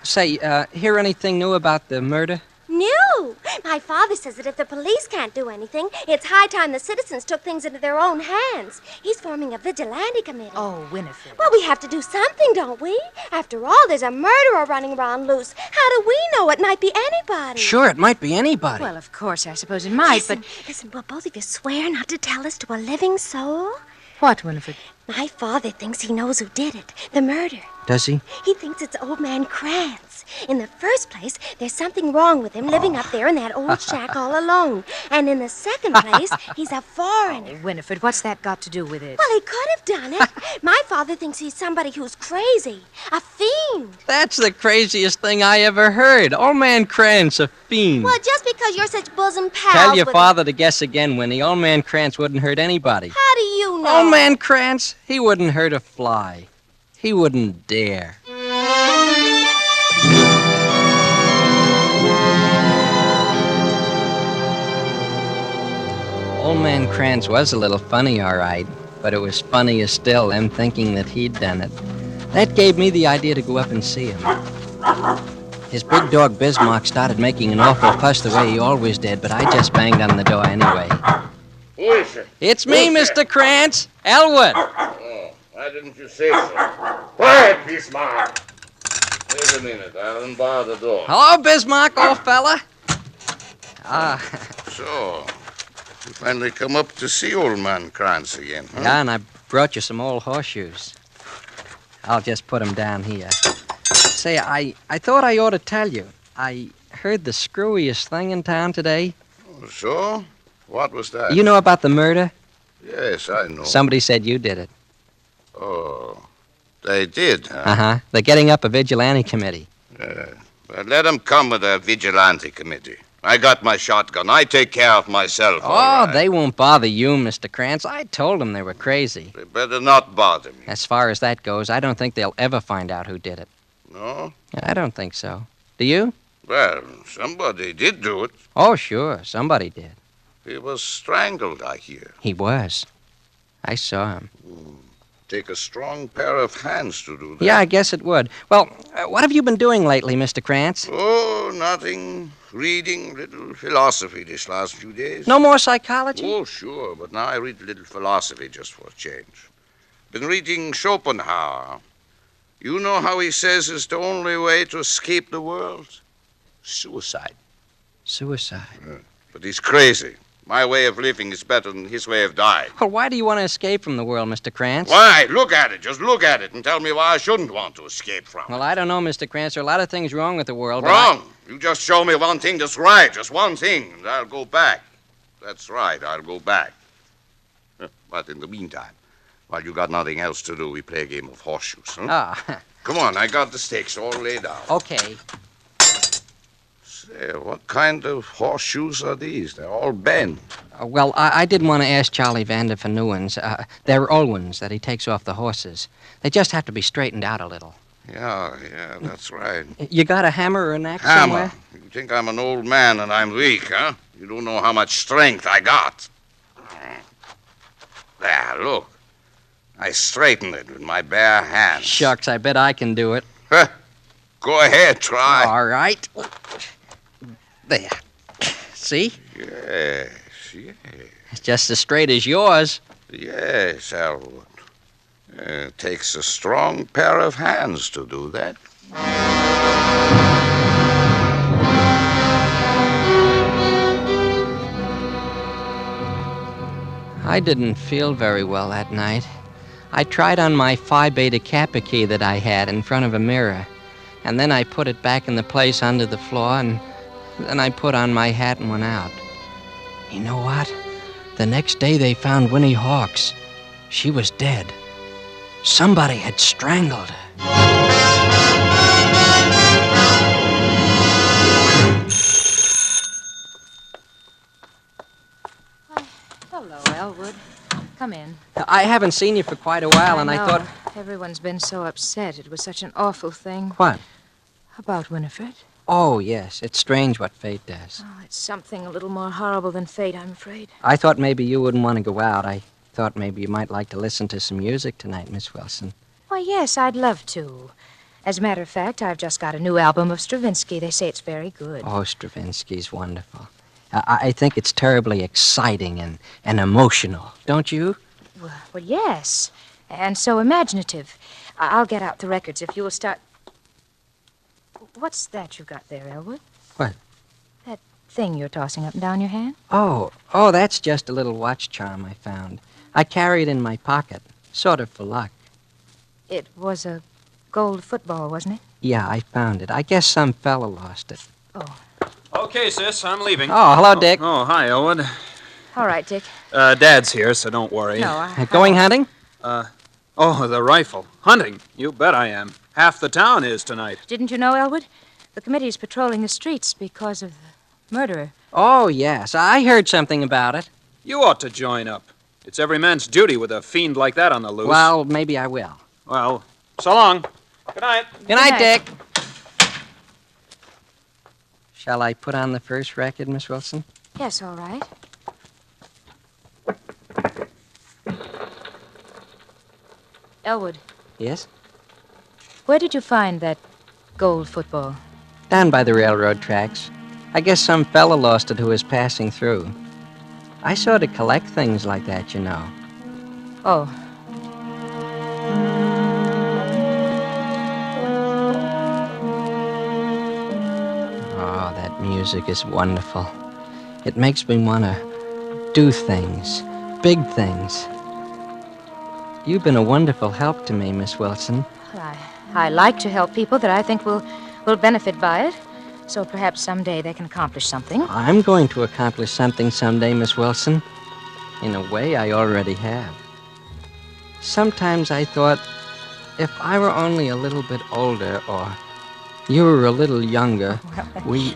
Say, hear anything new about the murder? New! My father says that if the police can't do anything, it's high time the citizens took things into their own hands. He's forming a vigilante committee. Oh, Winifred. Well, we have to do something, don't we? After all, there's a murderer running around loose. How do we know? It might be anybody. Sure, it might be anybody. Well, of course, I suppose it might, Listen, will both of you swear not to tell us to a living soul? What, Winifred? My father thinks he knows who did it. The murder. Does he? He thinks it's old man Krantz. In the first place, there's something wrong with him living up there in that old shack all alone. And in the second place, he's a foreigner. Oh, Winifred, what's that got to do with it? Well, he could have done it. My father thinks he's somebody who's crazy. A fiend. That's the craziest thing I ever heard. Old man Krantz, a fiend. Well, just because you're such bosom pals Tell your with father to guess again, Winnie. Old man Krantz wouldn't hurt anybody. How do you know? Old man Krantz, he wouldn't hurt a fly. He wouldn't dare. Old man Krantz was a little funny, all right, but it was funnier still, them thinking that he'd done it. That gave me the idea to go up and see him. His big dog Bismarck started making an awful fuss the way he always did, but I just banged on the door anyway. Who is it? It's me, Mr. Krantz, Elwood. Oh, why didn't you say so? Quiet, Bismarck. Wait a minute, I'll unbar the door. Hello, Bismarck, old fella. So, you finally come up to see old man Krantz again, huh? Yeah, and I brought you some old horseshoes. I'll just put them down here. Say, I thought I ought to tell you. I heard the screwiest thing in town today. Oh, so? What was that? You know about the murder? Yes, I know. Somebody said you did it. Oh, they did, huh? Uh-huh. They're getting up a vigilante committee. But let them come with their vigilante committee. I got my shotgun. I take care of myself. Oh, all right. they won't bother you, Mr. Krantz. I told them they were crazy. They better not bother me. As far as that goes, I don't think they'll ever find out who did it. No? I don't think so. Do you? Well, somebody did do it. Oh, sure. Somebody did. He was strangled, I hear. He was. I saw him. Take a strong pair of hands to do that. Yeah, I guess it would. Well, what have you been doing lately, Mr. Krantz? Oh, nothing. Reading little philosophy this last few days. No more psychology? Oh, sure, but now I read a little philosophy just for a change. Been reading Schopenhauer. You know how he says it's the only way to escape the world? Suicide. Suicide? But he's crazy. My way of living is better than his way of dying. Well, why do you want to escape from the world, Mr. Krantz? Why? Look at it. Just look at it and tell me why I shouldn't want to escape from it. Well, I don't know, Mr. Krantz. There are a lot of things wrong with the world. Wrong? You just show me one thing that's right, just one thing, and I'll go back. That's right, I'll go back. But in the meantime, while you got nothing else to do, we play a game of horseshoes, huh? Ah. Come on, I got the stakes all laid out. Okay. Say, what kind of horseshoes are these? They're all bent. Well, I didn't want to ask Charlie Vander for new ones. They're old ones that he takes off the horses. They just have to be straightened out a little. Yeah, that's right. You got a hammer or an axe Hammer? somewhere? You think I'm an old man and I'm weak, huh? You don't know how much strength I got. There, look. I straightened it with my bare hands. Shucks, I bet I can do it. Go ahead, try. All right. There. See? Yes. It's just as straight as yours. Yes, Elwood. It takes a strong pair of hands to do that. I didn't feel very well that night. I tried on my Phi Beta Kappa key that I had in front of a mirror, and then I put it back in the place under the floor, and then I put on my hat and went out. You know what? The next day they found Winnie Hawks. She was dead. Somebody had strangled her. Hello, Elwood. Come in. I haven't seen you for quite a while, and I know. thought... Everyone's been so upset. It was such an awful thing. What? About Winifred. Oh, yes. It's strange what fate does. Oh, it's something a little more horrible than fate, I'm afraid. I thought maybe you wouldn't want to go out. I thought maybe you might like to listen to some music tonight, Miss Wilson. Why, yes, I'd love to. As a matter of fact, I've just got a new album of Stravinsky. They say it's very good. Oh, Stravinsky's wonderful. I think it's terribly exciting and emotional, don't you? Well, yes. And so imaginative. I'll get out the records if you'll start... What's that you got there, Elwood? What? That thing you're tossing up and down your hand? Oh, that's just a little watch charm I found. I carry it in my pocket, sort of for luck. It was a gold football, wasn't it? Yeah, I found it. I guess some fella lost it. Oh. Okay, sis, I'm leaving. Oh, hello, Dick. Oh, hi, Elwood. All right, Dick. Dad's here, so don't worry. No, Going hunting? Oh, the rifle. Hunting? You bet I am. Half the town is tonight. Didn't you know, Elwood? The committee's patrolling the streets because of the murderer. Oh, yes. I heard something about it. You ought to join up. It's every man's duty with a fiend like that on the loose. Well, maybe I will. Well, so long. Good night. Good night, Dick. Shall I put on the first record, Miss Wilson? Yes, all right. Elwood, Yes? where did you find that gold football? Down by the railroad tracks. I guess some fella lost it who was passing through. I sort of collect things like that, you know. Oh. Oh, that music is wonderful. It makes me want to do things, big things. You've been a wonderful help to me, Miss Wilson. I like to help people that I think will benefit by it. So perhaps someday they can accomplish something. I'm going to accomplish something someday, Miss Wilson. In a way, I already have. Sometimes I thought, if I were only a little bit older, or you were a little younger, we...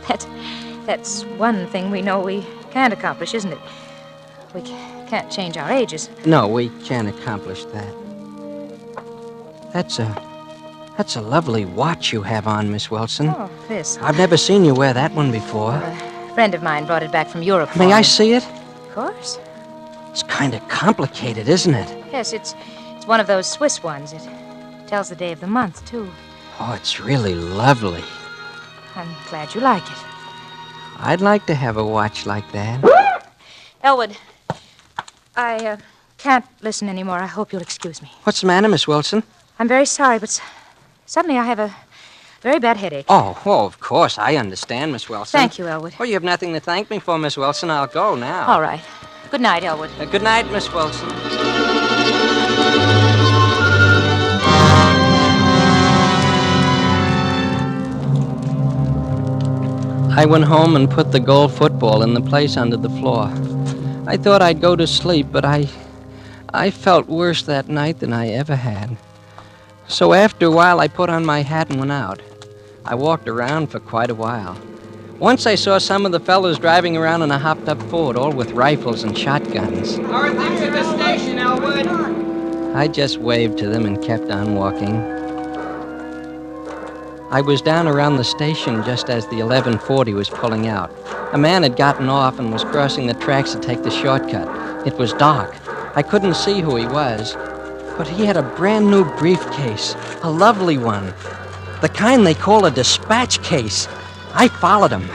That's one thing we know we can't accomplish, isn't it? We can't change our ages. No, we can't accomplish that. That's a lovely watch you have on, Miss Wilson. Oh, this. I've never seen you wear that one before. A friend of mine brought it back from Europe. May I see it? Of course. It's kind of complicated, isn't it? Yes, it's one of those Swiss ones. It tells the day of the month, too. Oh, it's really lovely. I'm glad you like it. I'd like to have a watch like that. Elwood, I can't listen anymore. I hope you'll excuse me. What's the matter, Miss Wilson? I'm very sorry, but suddenly I have a very bad headache. Oh, of course. I understand, Miss Wilson. Thank you, Elwood. Well, you have nothing to thank me for, Miss Wilson. I'll go now. All right. Good night, Elwood. Good night, Miss Wilson. I went home and put the gold football in the place under the floor. I thought I'd go to sleep, but I felt worse that night than I ever had. So after a while, I put on my hat and went out. I walked around for quite a while. Once I saw some of the fellows driving around in a hopped-up Ford, all with rifles and shotguns. How are things at the station, Elwood? I just waved to them and kept on walking. I was down around the station just as the 1140 was pulling out. A man had gotten off and was crossing the tracks to take the shortcut. It was dark. I couldn't see who he was, but he had a brand new briefcase, a lovely one, the kind they call a dispatch case. I followed him.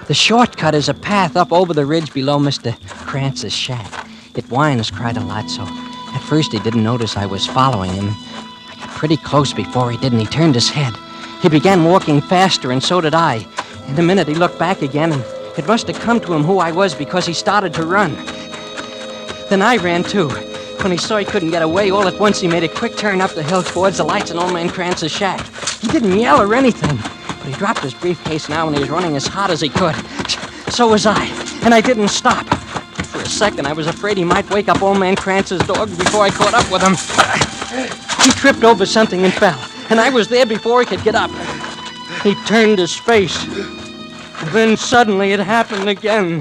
The shortcut is a path up over the ridge below Mr. Krantz's shack. It winds quite a lot, so at first he didn't notice I was following him. I got pretty close before he did, and he turned his head. He began walking faster, and so did I. In a minute, he looked back again, and it must have come to him who I was because he started to run. Then I ran, too. When he saw he couldn't get away, all at once he made a quick turn up the hill towards the lights in Old Man Krantz's shack. He didn't yell or anything, but he dropped his briefcase now, and he was running as hard as he could. So was I, and I didn't stop. For a second, I was afraid he might wake up Old Man Krantz's dogs before I caught up with him. He tripped over something and fell, and I was there before he could get up. He turned his face. Then suddenly it happened again.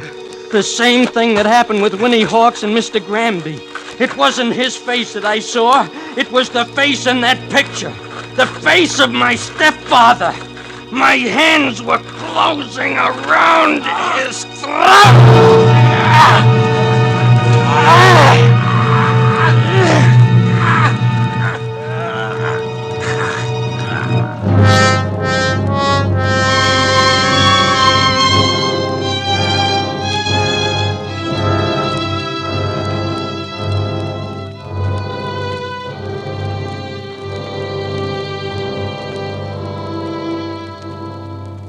The same thing that happened with Winnie Hawks and Mr. Granby. It wasn't his face that I saw. It was the face in that picture. The face of my stepfather. My hands were closing around his throat.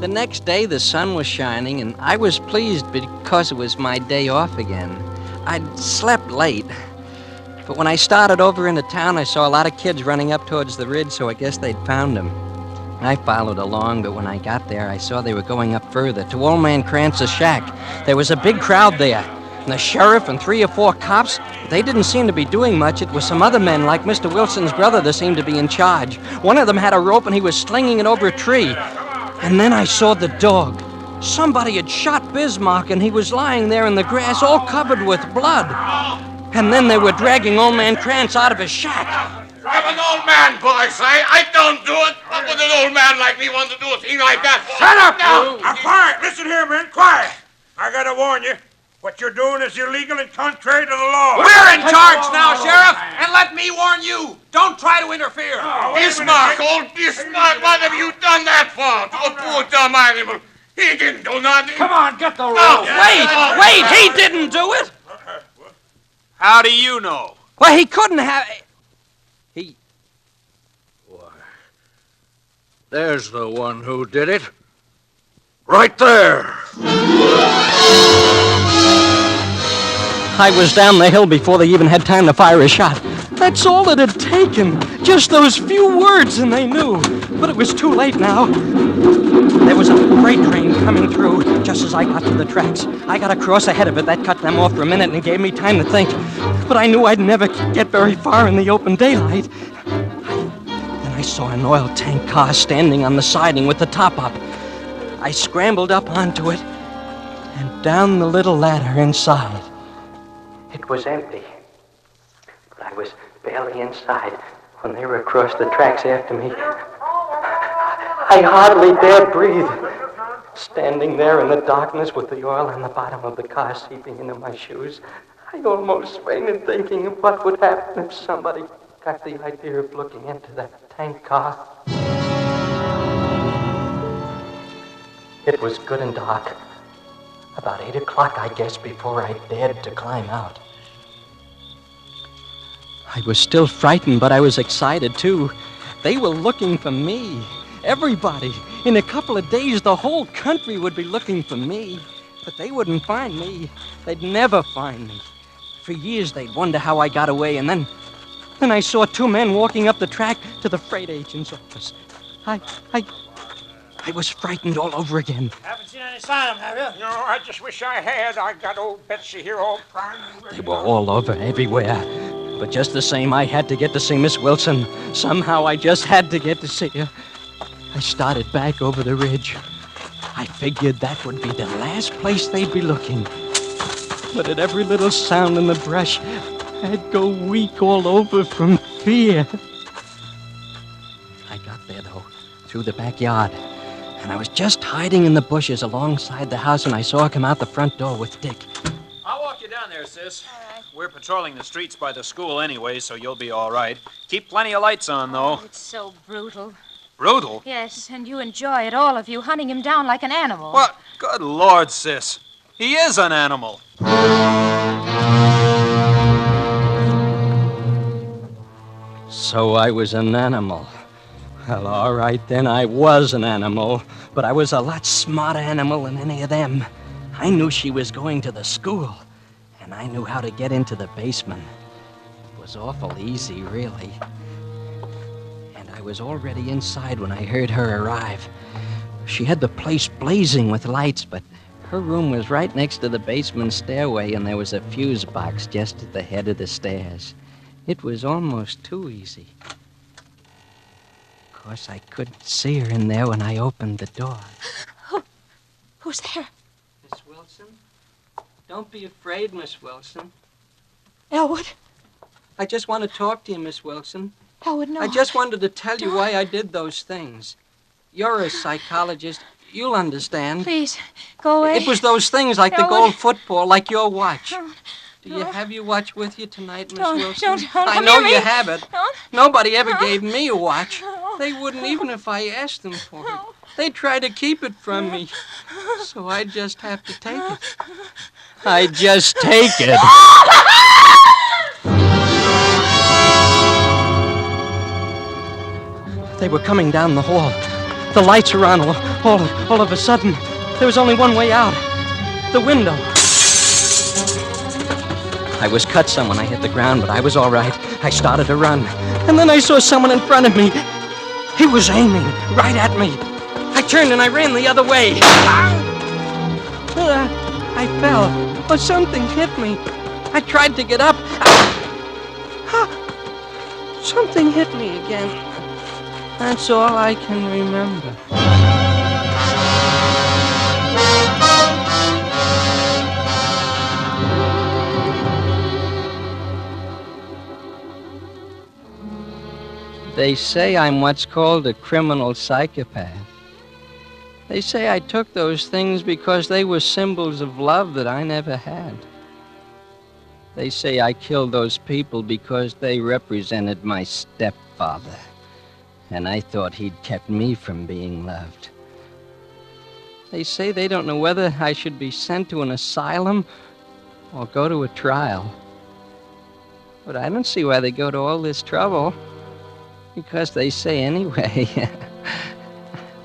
The next day, the sun was shining, and I was pleased because it was my day off again. I'd slept late, but when I started over into town, I saw a lot of kids running up towards the ridge, so I guess they'd found him. I followed along, but when I got there, I saw they were going up further, to Old Man Krantz's shack. There was a big crowd there, and the sheriff and 3 or 4 cops, they didn't seem to be doing much. It was some other men, like Mr. Wilson's brother, that seemed to be in charge. One of them had a rope, and he was slinging it over a tree. And then I saw the dog. Somebody had shot Bismarck, and he was lying there in the grass, all covered with blood. And then they were dragging Old Man Krantz out of his shack. I'm an old man, boys. I don't do it. What would an old man like me want to do a thing like that for? Shut up! Now, Quiet! Listen here, men. Quiet! I gotta warn you. What you're doing is illegal and contrary to the law. We're in charge now, Sheriff, and let me warn you. Don't try to interfere. Bismarck, old Bismarck, what have you done that for? To a poor dumb animal. He didn't do nothing. Come on, get the rope. No. Wait, he didn't do it. How do you know? Well, he couldn't have... There's the one who did it. Right there. I was down the hill before they even had time to fire a shot. That's all it had taken. Just those few words and they knew. But it was too late now. There was a freight train coming through just as I got to the tracks. I got across ahead of it. That cut them off for a minute and gave me time to think. But I knew I'd never get very far in the open daylight. Then I saw an oil tank car standing on the siding with the top up. I scrambled up onto it and down the little ladder inside. It was empty, but I was barely inside when they were across the tracks after me. I hardly dared breathe, standing there in the darkness with the oil on the bottom of the car seeping into my shoes. I almost fainted thinking of what would happen if somebody got the idea of looking into that tank car. It was good and dark. About 8 o'clock, I guess, before I dared to climb out. I was still frightened, but I was excited, too. They were looking for me. Everybody. In a couple of days, the whole country would be looking for me. But they wouldn't find me. They'd never find me. For years, they'd wonder how I got away, and then I saw 2 men walking up the track to the freight agent's office. I was frightened all over again. Haven't seen any sign of them, have you? No, I just wish I had. I got old Betsy here all primed and ready. They were all over, everywhere. But just the same, I had to get to see Miss Wilson. Somehow I just had to get to see her. I started back over the ridge. I figured that would be the last place they'd be looking. But at every little sound in the brush, I'd go weak all over from fear. I got there, though, through the backyard. And I was just hiding in the bushes alongside the house when I saw her come out the front door with Dick. I'll walk you down there, sis. We're patrolling the streets by the school anyway, so you'll be all right. Keep plenty of lights on, though. It's so brutal. Brutal? Yes, and you enjoy it, all of you, hunting him down like an animal. What? Good Lord, sis. He is an animal. So I was an animal. Well, all right, then, I was an animal, but I was a lot smarter animal than any of them. I knew she was going to the school, and I knew how to get into the basement. It was awful easy, really. And I was already inside when I heard her arrive. She had the place blazing with lights, but her room was right next to the basement stairway, and there was a fuse box just at the head of the stairs. It was almost too easy. Of course, I couldn't see her in there when I opened the door. Who's there? Miss Wilson? Don't be afraid, Miss Wilson. Elwood? I just want to talk to you, Miss Wilson. Elwood, no. I just wanted to tell you why I did those things. You're a psychologist. You'll understand. Please, go away. It was those things like the Elwood. gold football, like your watch. No. Do you have your watch with you tonight, Miss Don't, Wilson? don't I come know near you me. have it. Don't. Nobody ever gave me a watch. They wouldn't even if I asked them for it. They try to keep it from me. So I just have to take it. I just take it. They were coming down the hall. The lights were on all of a sudden. There was only one way out. The window. I was cut some when I hit the ground, but I was all right. I started to run. And then I saw someone in front of me. He was aiming right at me. I turned and I ran the other way. I fell. Or something hit me. I tried to get up. Something hit me again. That's all I can remember. They say I'm what's called a criminal psychopath. They say I took those things because they were symbols of love that I never had. They say I killed those people because they represented my stepfather. And I thought he'd kept me from being loved. They say they don't know whether I should be sent to an asylum or go to a trial. But I don't see why they go to all this trouble. Because they say anyway,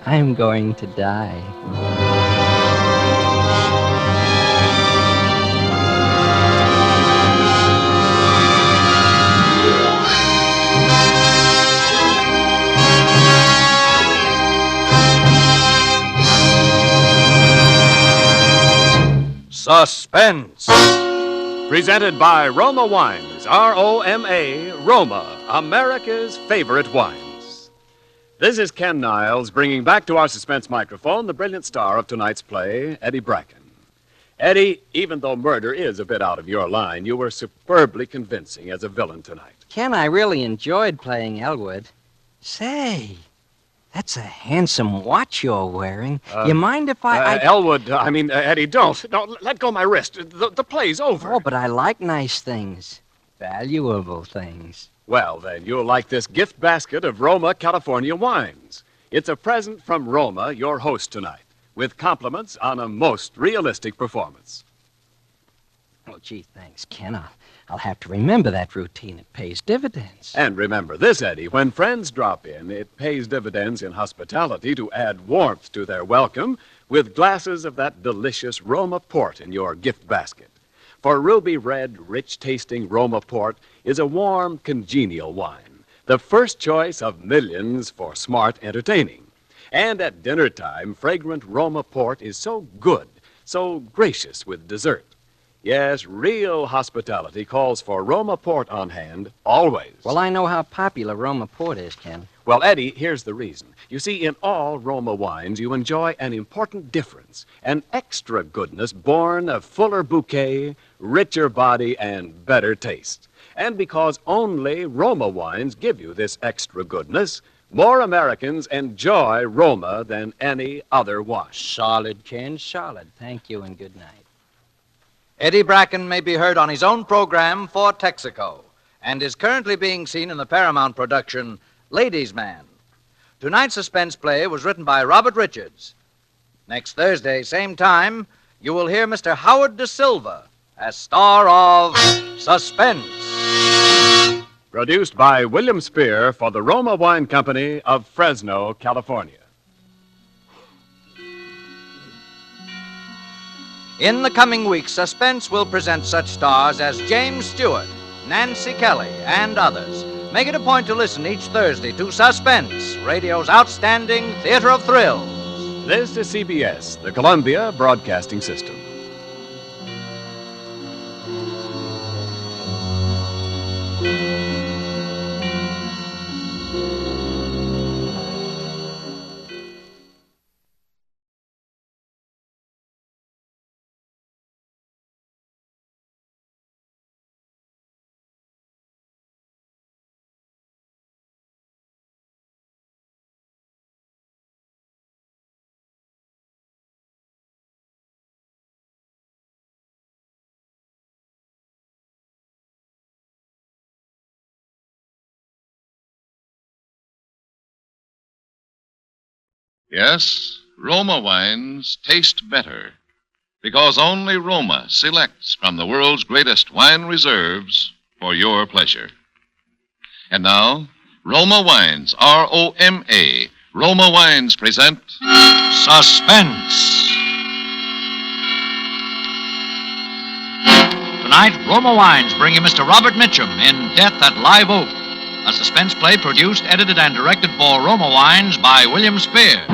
I'm going to die. Suspense. Presented by Roma Wines, R-O-M-A, Roma, America's favorite wines. This is Ken Niles bringing back to our suspense microphone the brilliant star of tonight's play, Eddie Bracken. Eddie, even though murder is a bit out of your line, you were superbly convincing as a villain tonight. Ken, I really enjoyed playing Elwood. Say, that's a handsome watch you're wearing. You mind if I... Elwood, Eddie, don't let go of my wrist. The play's over. Oh, but I like nice things. Valuable things. Well, then, you'll like this gift basket of Roma, California wines. It's a present from Roma, your host tonight, with compliments on a most realistic performance. Oh, gee, thanks, Ken. I'll have to remember that routine. It pays dividends. And remember this, Eddie, when friends drop in, it pays dividends in hospitality to add warmth to their welcome with glasses of that delicious Roma port in your gift basket. For ruby red, rich-tasting Roma port is a warm, congenial wine, the first choice of millions for smart entertaining. And at dinner time, fragrant Roma port is so good, so gracious with dessert. Yes, real hospitality calls for Roma port on hand, always. Well, I know how popular Roma port is, Ken. Well, Eddie, here's the reason. You see, in all Roma wines, you enjoy an important difference, an extra goodness born of fuller bouquet, richer body, and better taste. And because only Roma wines give you this extra goodness, more Americans enjoy Roma than any other wine. Solid, Ken, solid. Thank you and good night. Eddie Bracken may be heard on his own program, For Texaco, and is currently being seen in the Paramount production, Ladies' Man. Tonight's suspense play was written by Robert Richards. Next Thursday, same time, you will hear Mr. Howard De Silva as star of Suspense. Produced by William Spear for the Roma Wine Company of Fresno, California. In the coming weeks, Suspense will present such stars as James Stewart, Nancy Kelly, and others. Make it a point to listen each Thursday to Suspense, radio's outstanding theater of thrills. This is CBS, the Columbia Broadcasting System. Yes, Roma wines taste better because only Roma selects from the world's greatest wine reserves for your pleasure. And now, Roma Wines, R-O-M-A, Roma Wines present Suspense. Tonight, Roma Wines bring you Mr. Robert Mitchum in Death at Live Oak, a suspense play produced, edited, and directed for Roma Wines by William Spear.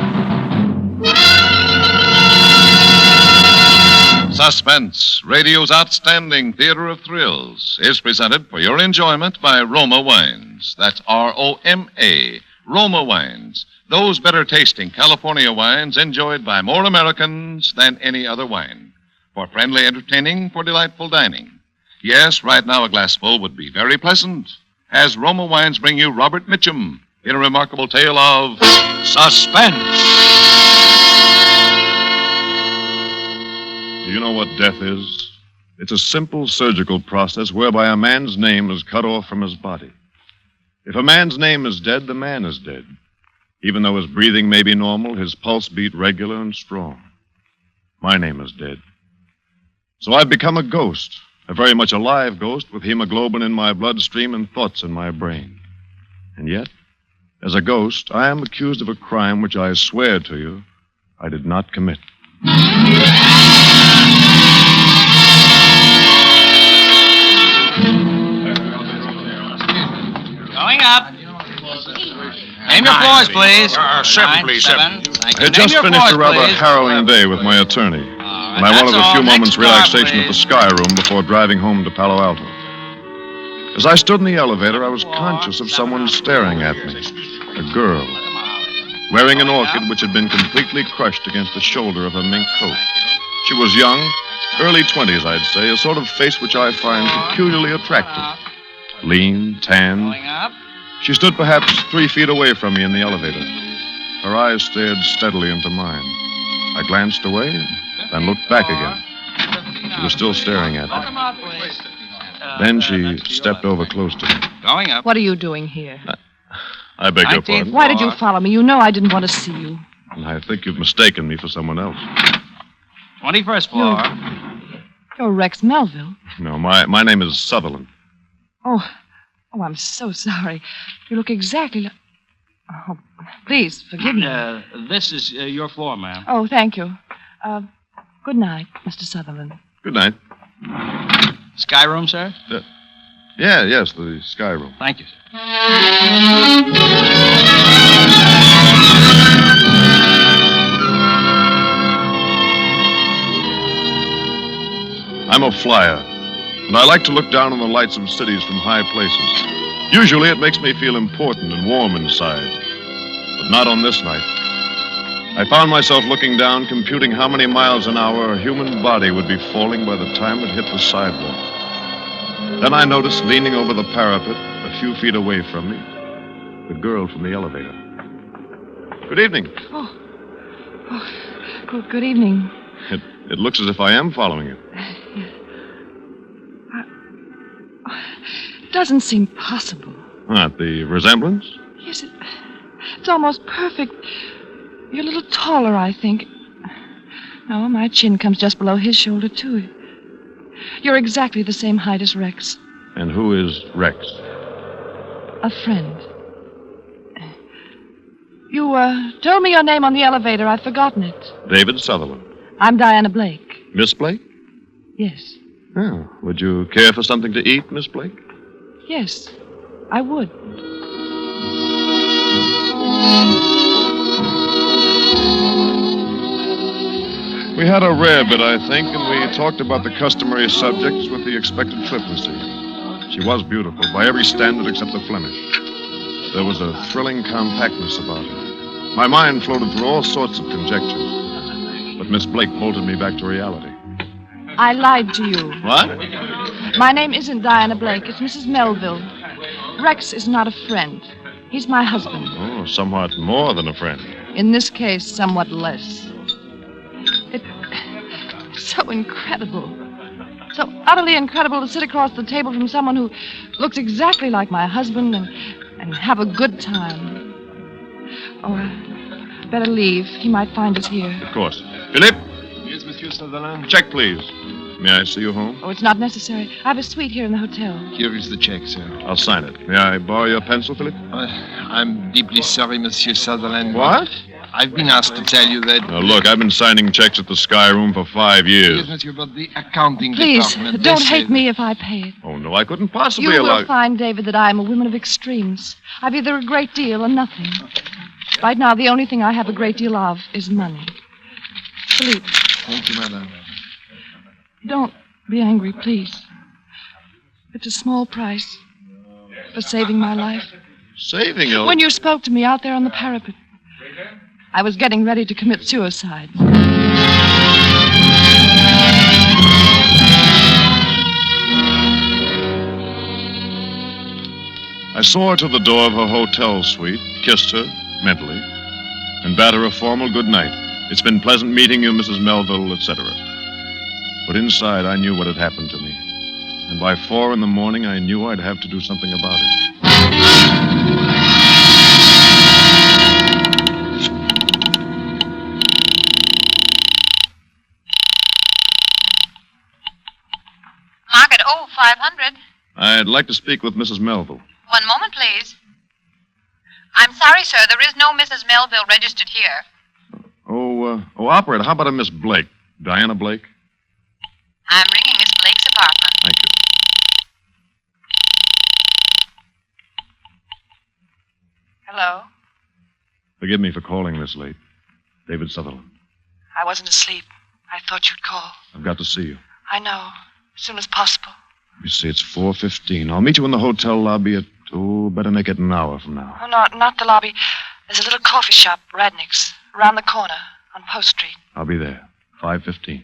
Suspense, radio's outstanding theater of thrills, is presented for your enjoyment by Roma Wines. That's R-O-M-A, Roma Wines. Those better-tasting California wines enjoyed by more Americans than any other wine. For friendly entertaining, for delightful dining. Yes, right now a glassful would be very pleasant. As Roma Wines bring you Robert Mitchum in a remarkable tale of suspense. Do you know what death is? It's a simple surgical process whereby a man's name is cut off from his body. If a man's name is dead, the man is dead. Even though his breathing may be normal, his pulse beat regular and strong. My name is dead. So I've become a ghost, a very much alive ghost with hemoglobin in my bloodstream and thoughts in my brain. And yet, as a ghost, I am accused of a crime which I swear to you I did not commit. Going up. Name your floors, please. Seven, please, seven. I had just finished a rather harrowing day with my attorney, and I wanted a few moments' relaxation at the Sky Room before driving home to Palo Alto. As I stood in the elevator, I was conscious of someone staring at me. A girl, wearing an orchid which had been completely crushed against the shoulder of her mink coat. She was young, early 20s, I'd say, a sort of face which I find peculiarly attractive. Lean, tanned. She stood perhaps 3 feet away from me in the elevator. Her eyes stared steadily into mine. I glanced away, then looked back again. She was still staring at me. Then she stepped over close to me. Going up. What are you doing here? I beg your pardon. Why did you follow me? You know I didn't want to see you. I think you've mistaken me for someone else. 21st floor. You're Rex Melville. No, my name is Sutherland. Oh, I'm so sorry. You look exactly like... Oh, please, forgive me. This is your floor, ma'am. Oh, thank you. Good night, Mr. Sutherland. Good night. Sky room, sir? Yes, the Sky Room. Thank you, sir. I'm a flyer, and I like to look down on the lights of cities from high places. Usually it makes me feel important and warm inside, but not on this night. I found myself looking down, computing how many miles an hour a human body would be falling by the time it hit the sidewalk. Then I noticed, leaning over the parapet, a few feet away from me, the girl from the elevator. Good evening. Good evening. It looks as if I am following you. It doesn't seem possible. What, the resemblance? Yes, it's almost perfect. You're a little taller, I think. No, my chin comes just below his shoulder, too. You're exactly the same height as Rex. And who is Rex? A friend. You told me your name on the elevator. I've forgotten it. David Sutherland. I'm Diana Blake. Miss Blake? Yes. Oh, would you care for something to eat, Miss Blake? Yes, I would. We had a rare bit, I think, and we talked about the customary subjects with the expected flippancy. She was beautiful, by every standard except the Flemish. There was a thrilling compactness about her. My mind floated through all sorts of conjectures, but Miss Blake bolted me back to reality. I lied to you. What? My name isn't Diana Blake. It's Mrs. Melville. Rex is not a friend. He's my husband. Oh, somewhat more than a friend. In this case, somewhat less. It's so incredible. So utterly incredible to sit across the table from someone who looks exactly like my husband and have a good time. better leave. He might find us here. Of course. Philip? Yes, Monsieur Sutherland? Check, please. May I see you home? Oh, it's not necessary. I have a suite here in the hotel. Here is the check, sir. I'll sign it. May I borrow your pencil, Philip? I'm deeply sorry, Monsieur Sutherland. What? I've been asked to tell you that... Now, look, I've been signing checks at the Sky Room for 5 years. Yes, monsieur, but the accounting Please, department... don't hate me if I pay it. Oh, no, I couldn't possibly You allow... will find, David, that I am a woman of extremes. I've either a great deal or nothing. Right now, the only thing I have a great deal of is money. Philippe. Thank you, madame. Don't be angry, please. It's a small price for saving my life. Saving your... When you spoke to me out there on the parapet, I was getting ready to commit suicide. I saw her to the door of her hotel suite, kissed her, mentally, and bade her a formal good night. It's been pleasant meeting you, Mrs. Melville, etc. But inside, I knew what had happened to me. And by 4 a.m, I knew I'd have to do something about it. Market 0500. I'd like to speak with Mrs. Melville. One moment, please. I'm sorry, sir. There is no Mrs. Melville registered here. Operator, how about a Miss Blake? Diana Blake? I'm ringing Miss Blake's apartment. Thank you. Hello? Forgive me for calling this late. David Sutherland. I wasn't asleep. I thought you'd call. I've got to see you. I know. As soon as possible. You see, it's 4:15. I'll meet you in the hotel lobby at, better make it an hour from now. Oh, no, not the lobby. There's a little coffee shop, Radnick's, around the corner on Post Street. I'll be there. 5:15.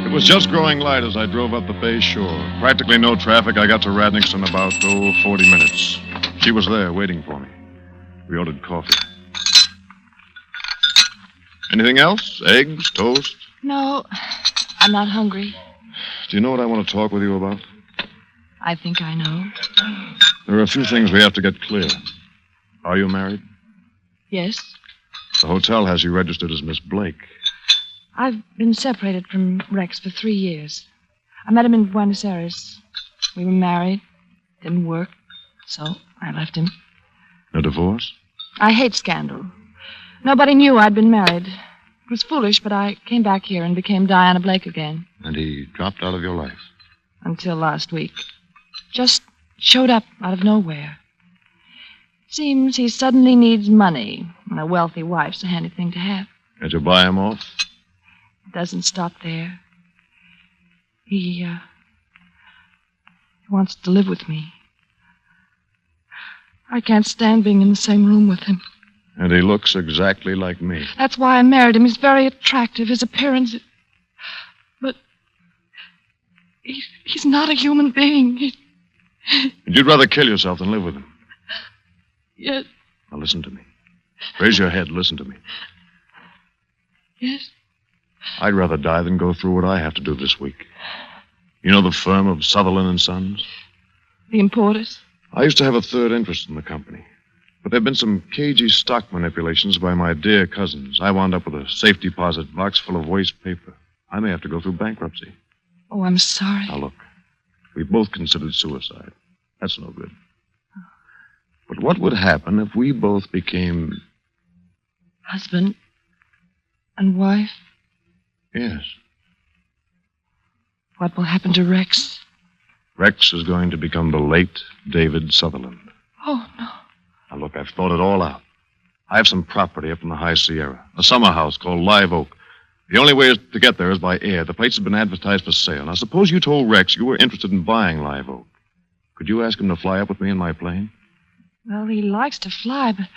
It was just growing light as I drove up the bay shore. Practically no traffic. I got to Radnick's in about, 40 minutes. She was there waiting for me. We ordered coffee. Anything else? Eggs? Toast? No, I'm not hungry. Do you know what I want to talk with you about? I think I know. There are a few things we have to get clear. Are you married? Yes. The hotel has you registered as Miss Blake. I've been separated from Rex for 3 years. I met him in Buenos Aires. We were married. Didn't work. So I left him. No divorce? I hate scandal. Nobody knew I'd been married. It was foolish, but I came back here and became Diana Blake again. And he dropped out of your life? Until last week. Just showed up out of nowhere. Seems he suddenly needs money, and a wealthy wife's a handy thing to have. Did you buy him off? It doesn't stop there. He wants to live with me. I can't stand being in the same room with him. And he looks exactly like me. That's why I married him. He's very attractive. His appearance... But... He's not a human being. And you'd rather kill yourself than live with him? Yes. Now listen to me. Raise your head. Listen to me. Yes. I'd rather die than go through what I have to do this week. You know the firm of Sutherland and Sons? The importers? I used to have a third interest in the company. But there have been some cagey stock manipulations by my dear cousins. I wound up with a safe deposit box full of waste paper. I may have to go through bankruptcy. Oh, I'm sorry. Now, look. We both considered suicide. That's no good. But what would happen if we both became... Husband and wife? Yes. What will happen to Rex? Rex is going to become the late David Sutherland. Oh, no. Now, look, I've thought it all out. I have some property up in the High Sierra, a summer house called Live Oak. The only way to get there is by air. The place has been advertised for sale. Now, suppose you told Rex you were interested in buying Live Oak. Could you ask him to fly up with me in my plane? Well, he likes to fly, but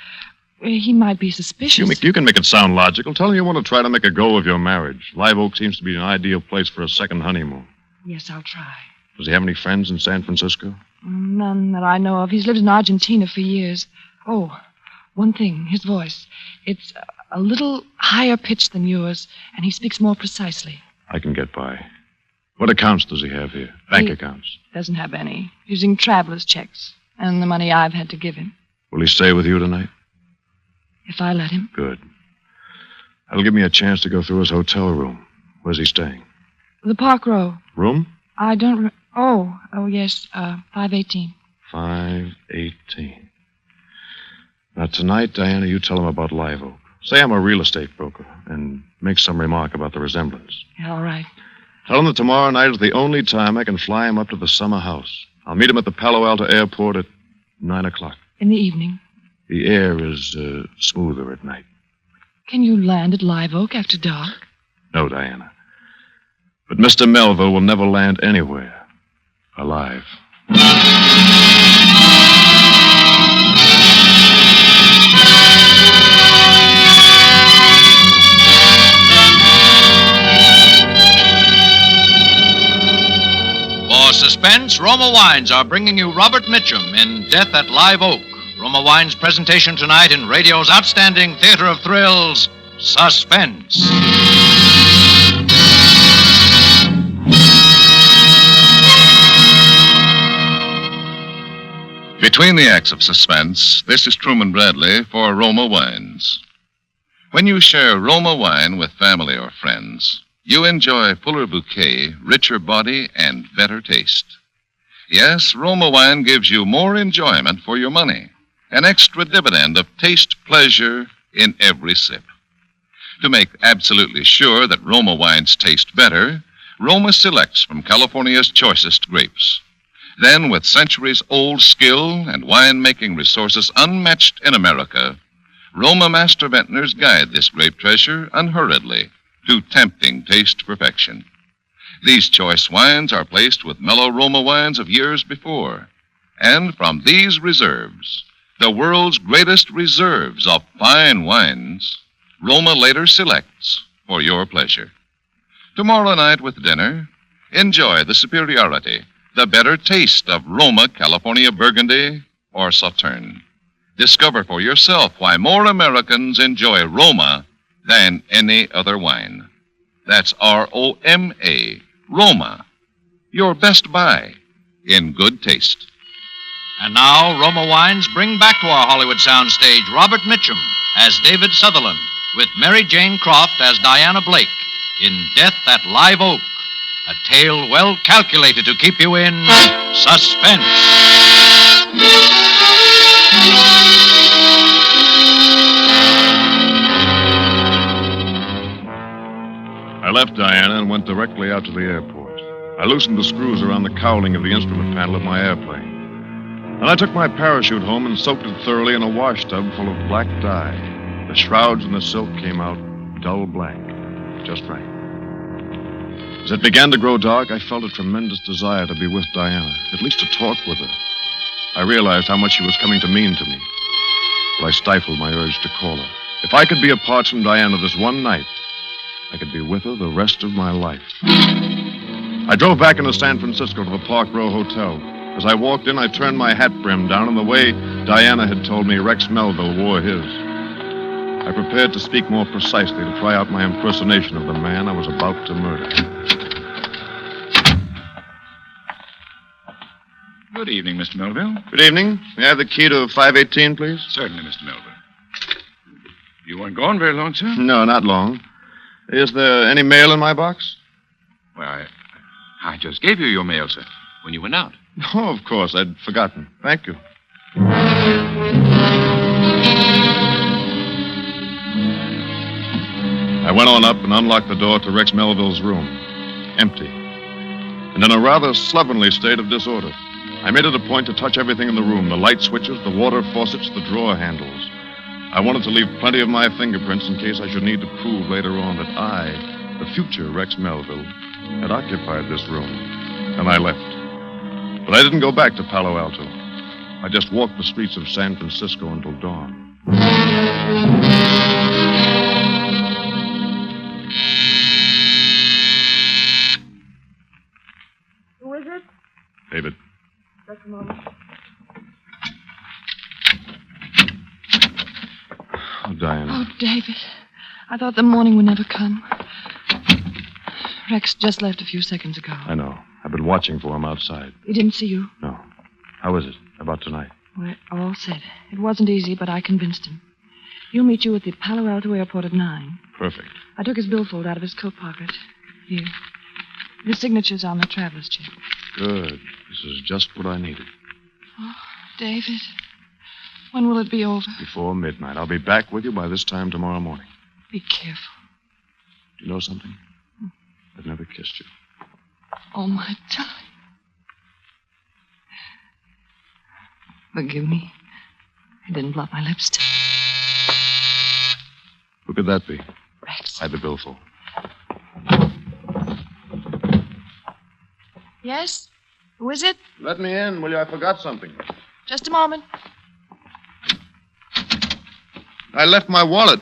he might be suspicious. You can make it sound logical. Tell him you want to try to make a go of your marriage. Live Oak seems to be an ideal place for a second honeymoon. Yes, I'll try. Does he have any friends in San Francisco? None that I know of. He's lived in Argentina for years. Oh, one thing, his voice. It's a little higher pitched than yours, and he speaks more precisely. I can get by. What accounts does he have here? Bank He- accounts. Doesn't have any. Using traveler's checks and the money I've had to give him. Will he stay with you tonight? If I let him. Good. That'll give me a chance to go through his hotel room. Where's he staying? The Park Row. Room? I don't... Oh, yes, 518. 518. Now, tonight, Diana, you tell him about Live Oak. Say I'm a real estate broker, and make some remark about the resemblance. Yeah, all right. Tell him that tomorrow night is the only time I can fly him up to the summer house. I'll meet him at the Palo Alto airport at 9 o'clock. In the evening. The air is smoother at night. Can you land at Live Oak after dark? No, Diana. But Mr. Melville will never land anywhere alive. For Suspense, Roma Wines are bringing you Robert Mitchum in Death at Live Oak. Roma Wines' presentation tonight in radio's outstanding theater of thrills, Suspense. Between the acts of Suspense, this is Truman Bradley for Roma Wines. When you share Roma wine with family or friends, you enjoy fuller bouquet, richer body, and better taste. Yes, Roma wine gives you more enjoyment for your money, an extra dividend of taste pleasure in every sip. To make absolutely sure that Roma wines taste better, Roma selects from California's choicest grapes. Then, with centuries-old skill and wine-making resources unmatched in America, Roma master vintners guide this grape treasure unhurriedly to tempting taste perfection. These choice wines are placed with mellow Roma wines of years before. And from these reserves, the world's greatest reserves of fine wines, Roma later selects for your pleasure. Tomorrow night with dinner, enjoy the superiority, the better taste of Roma California Burgundy or Sauterne. Discover for yourself why more Americans enjoy Roma than any other wine. That's R-O-M-A, Roma. Your best buy in good taste. And now, Roma Wines bring back to our Hollywood soundstage Robert Mitchum as David Sutherland, with Mary Jane Croft as Diana Blake in Death at Live Oak, a tale well calculated to keep you in suspense. I left Diana and went directly out to the airport. I loosened the screws around the cowling of the instrument panel of my airplane. And I took my parachute home and soaked it thoroughly in a wash tub full of black dye. The shrouds and the silk came out dull black, just right. As it began to grow dark, I felt a tremendous desire to be with Diana, at least to talk with her. I realized how much she was coming to mean to me, but I stifled my urge to call her. If I could be apart from Diana this one night, I could be with her the rest of my life. I drove back into San Francisco to the Park Row Hotel. As I walked in, I turned my hat brim down in the way Diana had told me Rex Melville wore his. I prepared to speak more precisely to try out my impersonation of the man I was about to murder. Good evening, Mr. Melville. Good evening. May I have the key to 518, please? Certainly, Mr. Melville. You weren't gone very long, sir? No, not long. Is there any mail in my box? Well, I just gave you your mail, sir, when you went out. Oh, of course. I'd forgotten. Thank you. I went on up and unlocked the door to Rex Melville's room. Empty. And in a rather slovenly state of disorder. I made it a point to touch everything in the room, the light switches, the water faucets, the drawer handles. I wanted to leave plenty of my fingerprints in case I should need to prove later on that I, the future Rex Melville, had occupied this room. And I left. But I didn't go back to Palo Alto. I just walked the streets of San Francisco until dawn. Who is it? David. Just a moment. Oh, Diana. Oh, David. I thought the morning would never come. Rex just left a few seconds ago. I know. I've been watching for him outside. He didn't see you? No. How is it about tonight? We're all set. It wasn't easy, but I convinced him. He'll meet you at the Palo Alto airport at 9. Perfect. I took his billfold out of his coat pocket. Here. The signature's on the traveler's check. Good. This is just what I needed. Oh, David. When will it be over? Before midnight. I'll be back with you by this time tomorrow morning. Be careful. Do you know something? I've never kissed you. Oh, my darling. Forgive me. I didn't blot my lips. Who could that be? Rex. Hide the billfold. Yes? Who is it? Let me in, will you? I forgot something. Just a moment. I left my wallet.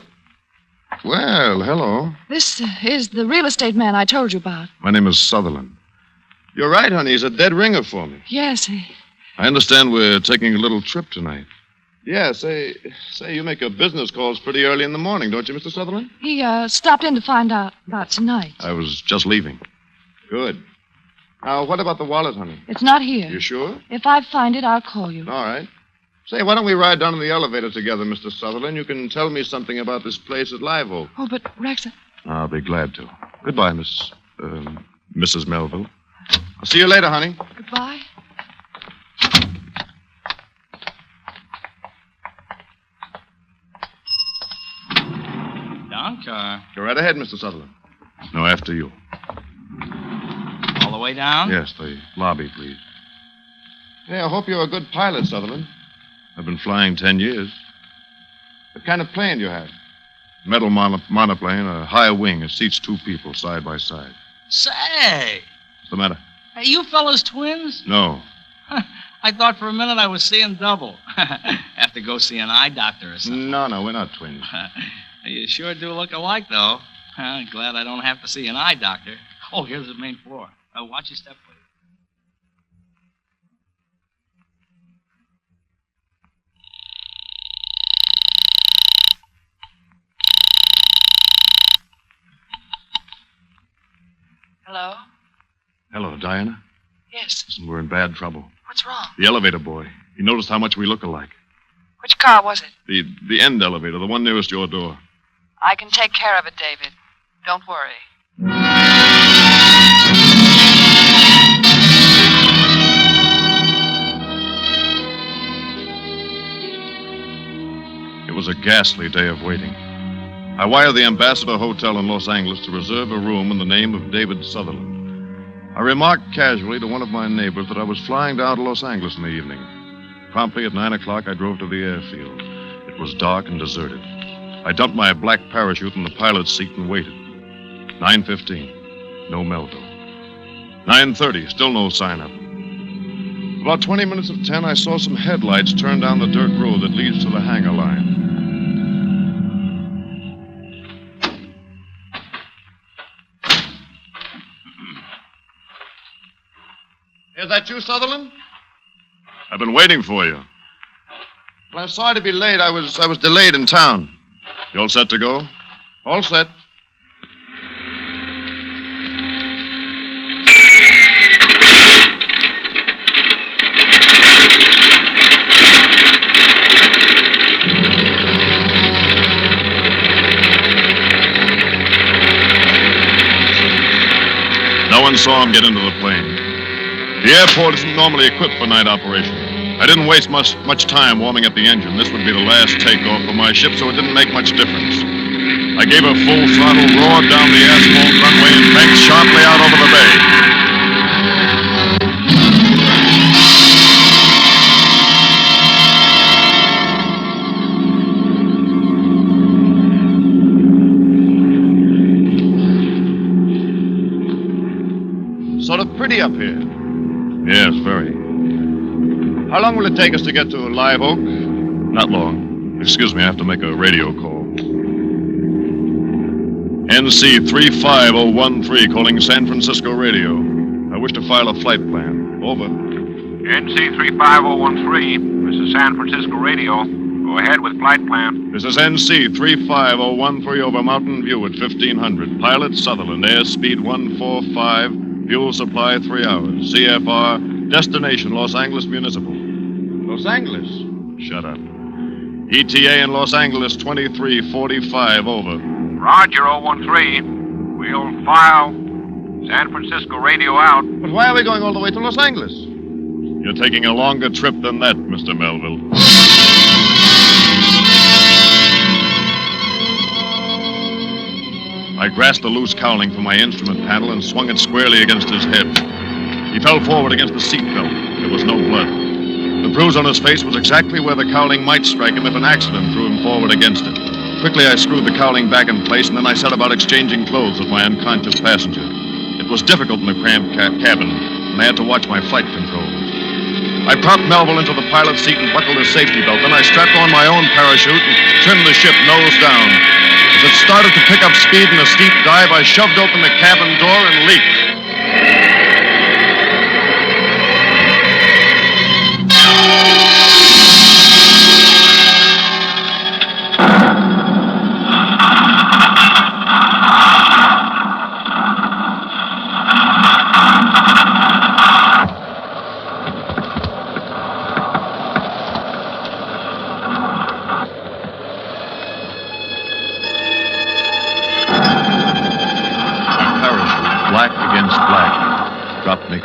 Well, hello. This is the real estate man I told you about. My name is Sutherland. You're right, honey. He's a dead ringer for me. Yes, I understand we're taking a little trip tonight. Yeah, say, you make your business calls pretty early in the morning, don't you, Mr. Sutherland? he stopped in to find out about tonight. I was just leaving. Good. Now, what about the wallet, honey? It's not here. You sure? If I find it, I'll call you. All right. Say, why don't we ride down in the elevator together, Mr. Sutherland? You can tell me something about this place at Live Oak. Oh, but Rex... I'll be glad to. Goodbye, Mrs. Melville. I'll see you later, honey. Goodbye. Down car. Go right ahead, Mr. Sutherland. No, after you. All the way down? Yes, the lobby, please. Hey, I hope you're a good pilot, Sutherland. I've been flying 10 years. What kind of plane do you have? Metal monoplane, a high wing. It seats 2 people side by side. Say! What's the matter? Are you fellas twins? No. I thought for a minute I was seeing double. Have to go see an eye doctor or something. No, we're not twins. You sure do look alike, though. Glad I don't have to see an eye doctor. Oh, here's the main floor. Watch your step, please. Hello? Hello, Diana. Yes. Listen, we're in bad trouble. What's wrong? The elevator boy. He noticed how much we look alike. Which car was it? The end elevator, the one nearest your door. I can take care of it, David. Don't worry. It was a ghastly day of waiting. I wired the Ambassador Hotel in Los Angeles to reserve a room in the name of David Sutherland. I remarked casually to one of my neighbors that I was flying down to Los Angeles in the evening. Promptly at 9 o'clock, I drove to the airfield. It was dark and deserted. I dumped my black parachute in the pilot's seat and waited. 9:15, no Melville. 9:30, still no sign of him. About 20 minutes of 10, I saw some headlights turn down the dirt road that leads to the hangar line. Is that you, Sutherland? I've been waiting for you. Well, I'm sorry to be late. I was delayed in town. You all set to go? All set. No one saw him get into the plane. The airport isn't normally equipped for night operation. I didn't waste much time warming up the engine. This would be the last takeoff for my ship, so it didn't make much difference. I gave a full throttle, roared down the asphalt runway, and banked sharply out over the bay. Sort of pretty up here. Yes, very. How long will it take us to get to Live Oak? Not long. Excuse me, I have to make a radio call. NC 35013 calling San Francisco radio. I wish to file a flight plan. Over. NC 35013, this is San Francisco radio. Go ahead with flight plan. This is NC 35013 over Mountain View at 1500. Pilot Sutherland, airspeed 145, fuel supply 3 hours. CFR, destination Los Angeles Municipal. Los Angeles? Shut up. ETA in Los Angeles 2345, over. Roger, 013. We'll file. San Francisco radio out. But why are we going all the way to Los Angeles? You're taking a longer trip than that, Mr. Melville. I grasped the loose cowling from my instrument panel and swung it squarely against his head. He fell forward against the seat belt. There was no blood. The bruise on his face was exactly where the cowling might strike him if an accident threw him forward against it. Quickly, I screwed the cowling back in place, and then I set about exchanging clothes with my unconscious passenger. It was difficult in the cramped cabin, and I had to watch my flight controls. I propped Melville into the pilot's seat and buckled his safety belt. Then I strapped on my own parachute and trimmed the ship nose down. As it started to pick up speed in a steep dive, I shoved open the cabin door and leaped.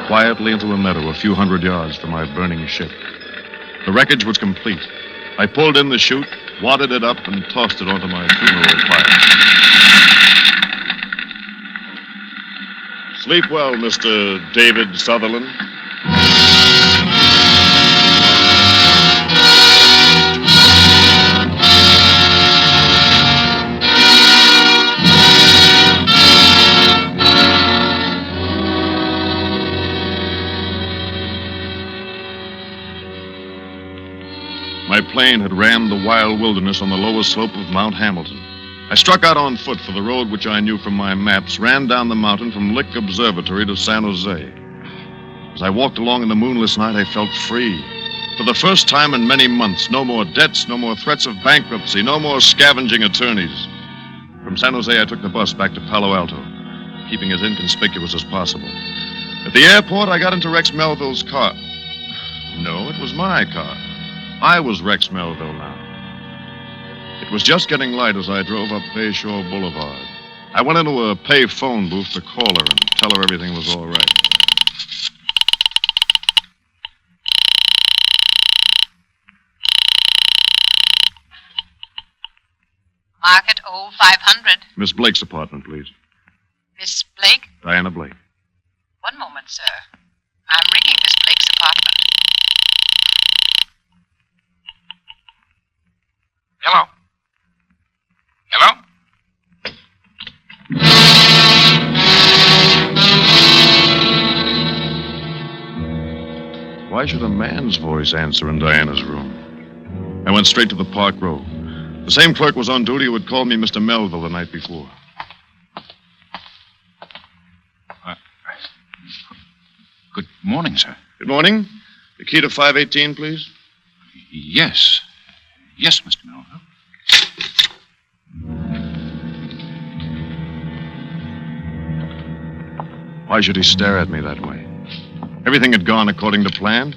Quietly into a meadow a few hundred yards from my burning ship. The wreckage was complete. I pulled in the chute, wadded it up, and tossed it onto my funeral pyre. Sleep well, Mr. David Sutherland. My plane had rammed the wild wilderness on the lower slope of Mount Hamilton. I struck out on foot for the road which I knew from my maps, ran down the mountain from Lick Observatory to San Jose. As I walked along in the moonless night, I felt free. For the first time in many months, no more debts, no more threats of bankruptcy, no more scavenging attorneys. From San Jose, I took the bus back to Palo Alto, keeping as inconspicuous as possible. At the airport, I got into Rex Melville's car. No, it was my car. I was Rex Melville now. It was just getting light as I drove up Bayshore Boulevard. I went into a pay phone booth to call her and tell her everything was all right. Market 0500. Miss Blake's apartment, please. Miss Blake? Diana Blake. One moment, sir. I'm ringing Miss Blake's apartment. Hello? Hello? Why should a man's voice answer in Diana's room? I went straight to the Park Row. The same clerk was on duty who had called me Mr. Melville the night before. Good morning, sir. Good morning. The key to 518, please. Yes. Yes, Mr. Melville. Why should he stare at me that way? Everything had gone according to plan.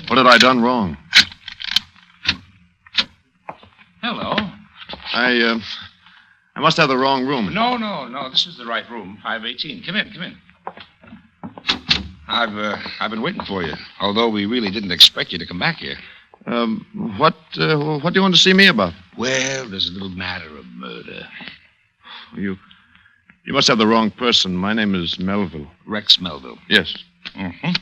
What had I done wrong? Hello. I must have the wrong room. No. This is the right room. 518. Come in. I've been waiting for you, although we really didn't expect you to come back here. What do you want to see me about? Well, there's a little matter of murder. You must have the wrong person. My name is Melville. Rex Melville. Yes. Mm-hmm.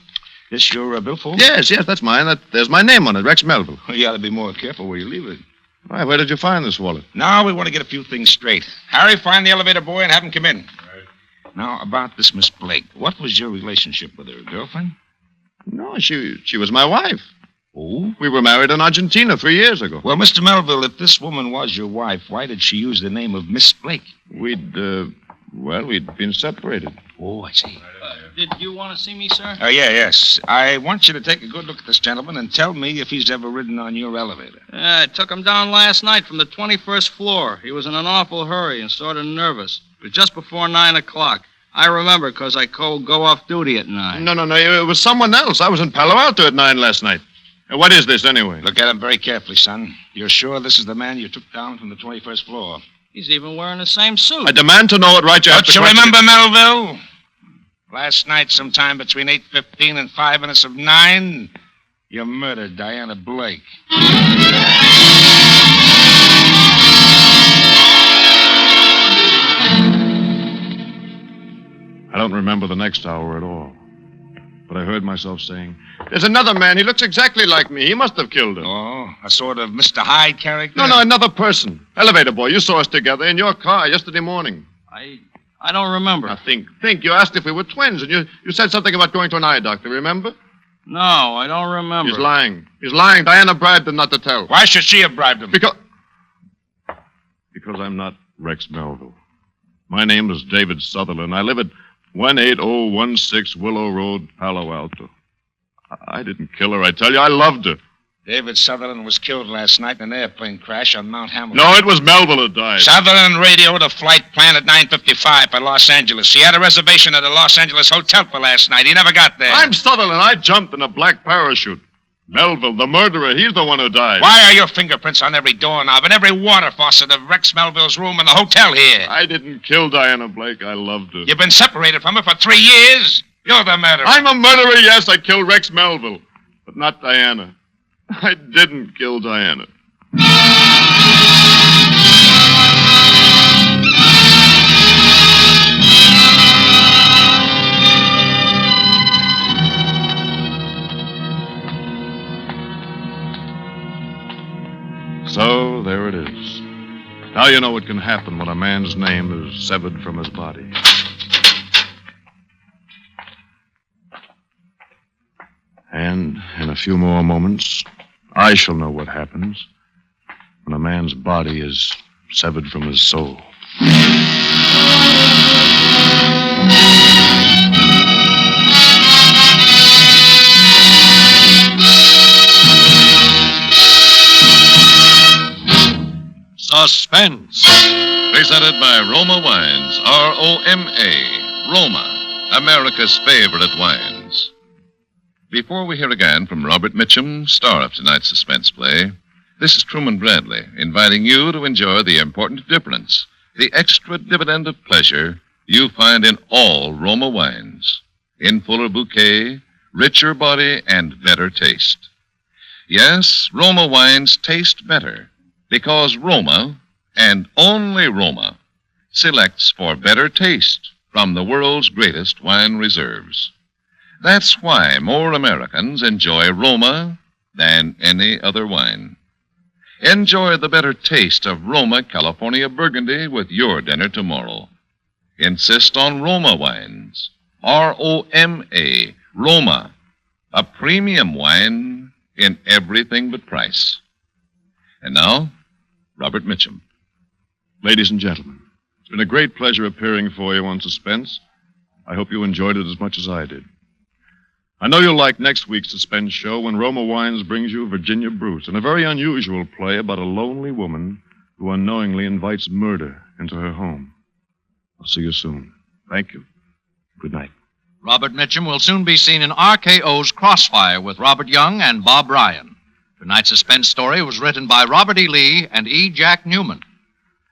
This your billfold? Yes, that's mine. There's my name on it, Rex Melville. Well, you ought to be more careful where you leave it. Why, where did you find this wallet? Now we want to get a few things straight. Harry, find the elevator boy and have him come in. Right. Now, about this Miss Blake. What was your relationship with her? A girlfriend? No, she was my wife. Oh? We were married in Argentina 3 years ago. Well, Mr. Melville, if this woman was your wife, why did she use the name of Miss Blake? We'd been separated. Oh, I see. Did you want to see me, sir? Yes. I want you to take a good look at this gentleman and tell me if he's ever ridden on your elevator. I took him down last night from the 21st floor. He was in an awful hurry and sort of nervous. It was just before 9 o'clock. I remember because I go off duty at 9. No. It was someone else. I was in Palo Alto at 9 last night. What is this, anyway? Look at him very carefully, son. You're sure this is the man you took down from the 21st floor? He's even wearing the same suit. I demand to know it right Don't you remember, Melville? Last night, sometime between 8:15 and 5 minutes of 9, you murdered Diana Blake. I don't remember the next hour at all. But I heard myself saying, "There's another man. He looks exactly like me. He must have killed him." Oh, a sort of Mr. Hyde character? No, another person. Elevator boy, you saw us together in your car yesterday morning. I don't remember. Now, think. You asked if we were twins, and you said something about going to an eye doctor, remember? No, I don't remember. He's lying. Diana bribed him not to tell. Why should she have bribed him? Because I'm not Rex Melville. My name is David Sutherland. I live at 18016 Willow Road, Palo Alto. I didn't kill her, I tell you. I loved her. David Sutherland was killed last night in an airplane crash on Mount Hamilton. No, it was Melville who died. Sutherland radioed a flight planned at 9:55 for Los Angeles. He had a reservation at a Los Angeles hotel for last night. He never got there. I'm Sutherland. I jumped in a black parachute. Melville, the murderer, he's the one who died. Why are your fingerprints on every doorknob and every water faucet of Rex Melville's room in the hotel here? I didn't kill Diana Blake. I loved her. You've been separated from her for 3 years. You're the murderer. I'm a murderer, yes. I killed Rex Melville. But not Diana. I didn't kill Diana. So, there it is. Now you know what can happen when a man's name is severed from his body. And in a few more moments, I shall know what happens when a man's body is severed from his soul. Suspense. Presented by Roma Wines, R-O-M-A, Roma, America's favorite wines. Before we hear again from Robert Mitchum, star of tonight's suspense play, this is Truman Bradley, inviting you to enjoy the important difference, the extra dividend of pleasure you find in all Roma wines. In fuller bouquet, richer body, and better taste. Yes, Roma wines taste better because Roma, and only Roma, selects for better taste from the world's greatest wine reserves. That's why more Americans enjoy Roma than any other wine. Enjoy the better taste of Roma California Burgundy with your dinner tomorrow. Insist on Roma wines. R-O-M-A, Roma, a premium wine in everything but price. And now, Robert Mitchum. Ladies and gentlemen, it's been a great pleasure appearing for you on Suspense. I hope you enjoyed it as much as I did. I know you'll like next week's Suspense show when Roma Wines brings you Virginia Bruce, in a very unusual play about a lonely woman who unknowingly invites murder into her home. I'll see you soon. Thank you. Good night. Robert Mitchum will soon be seen in RKO's Crossfire with Robert Young and Bob Ryan. Tonight's suspense story was written by Robert E. Lee and E. Jack Newman.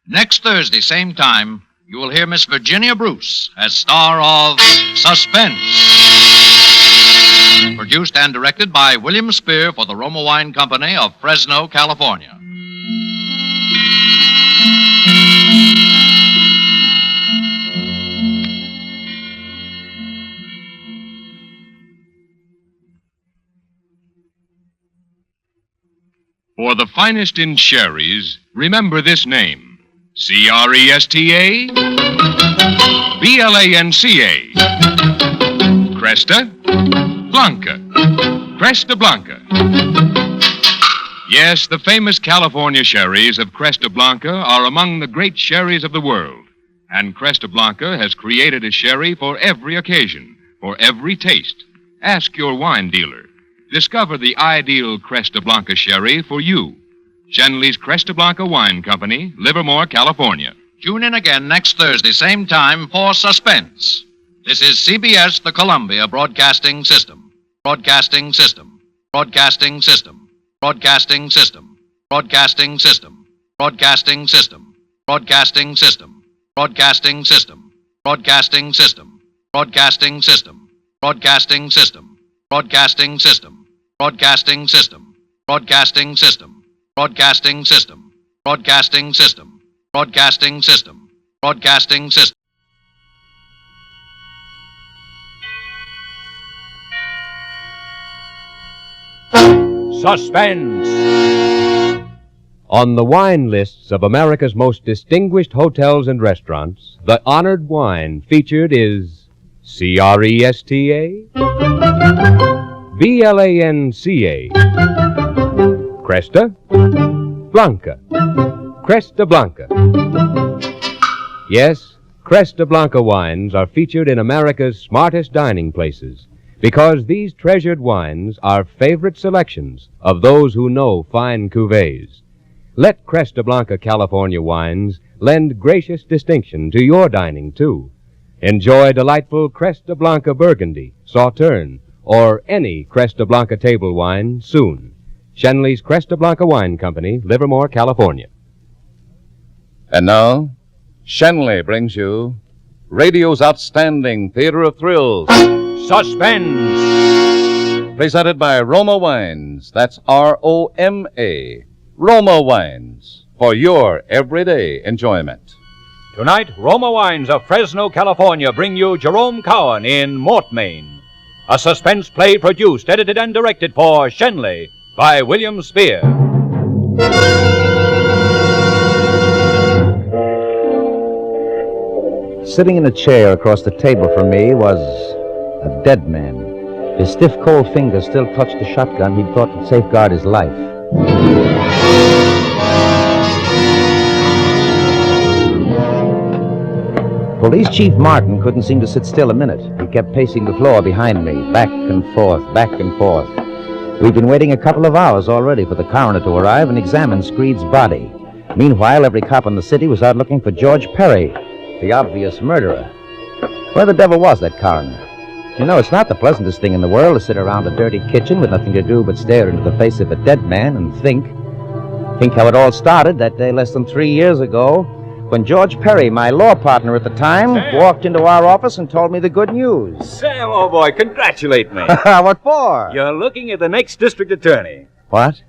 Next Thursday, same time, you will hear Miss Virginia Bruce as star of Suspense. Produced and directed by William Spear for the Roma Wine Company of Fresno, California. For the finest in sherries, remember this name. C-R-E-S-T-A, B-L-A-N-C-A. Cresta Blanca. Cresta Blanca. Yes, the famous California sherries of Cresta Blanca are among the great sherries of the world. And Cresta Blanca has created a sherry for every occasion, for every taste. Ask your wine dealer. Discover the ideal Cresta Blanca sherry for you. Shenley's Cresta Blanca Wine Company, Livermore, California. Tune in again next Thursday, same time, for Suspense. This is CBS, the Columbia Broadcasting System. Broadcasting System. Broadcasting System. Broadcasting System. Broadcasting System. Broadcasting System. Broadcasting System. Broadcasting System. Broadcasting System. Broadcasting System. Broadcasting System. Broadcasting System. Broadcasting System. Broadcasting System. Broadcasting System. Broadcasting System. Broadcasting System. Broadcasting System. Suspense. On the wine lists of America's most distinguished hotels and restaurants, the honored wine featured is Cresta, Blanca, Cresta Blanca. Cresta Blanca. Yes, Cresta Blanca wines are featured in America's smartest dining places because these treasured wines are favorite selections of those who know fine cuvées. Let Cresta Blanca California wines lend gracious distinction to your dining, too. Enjoy delightful Cresta Blanca Burgundy, Sauterne, or any Cresta Blanca table wine soon. Shenley's Cresta Blanca Wine Company, Livermore, California. And now, Shenley brings you radio's outstanding theater of thrills, Suspense. Presented by Roma Wines. That's R-O-M-A. Roma Wines, for your everyday enjoyment. Tonight, Roma Wines of Fresno, California bring you Jerome Cowan in Mortmain, a suspense play produced, edited, and directed for Shenley by William Spear. Sitting in a chair across the table from me was a dead man. His stiff, cold fingers still clutched the shotgun he'd thought would safeguard his life. Police Chief Martin couldn't seem to sit still a minute. He kept pacing the floor behind me, back and forth, back and forth. We'd been waiting a couple of hours already for the coroner to arrive and examine Screed's body. Meanwhile, every cop in the city was out looking for George Perry, the obvious murderer. Where the devil was that coroner? You know, it's not the pleasantest thing in the world to sit around a dirty kitchen with nothing to do but stare into the face of a dead man and think. Think how it all started that day less than 3 years ago when George Perry, my law partner at the time, walked into our office and told me the good news. Sam, oh boy, congratulate me. What for? You're looking at the next district attorney. What?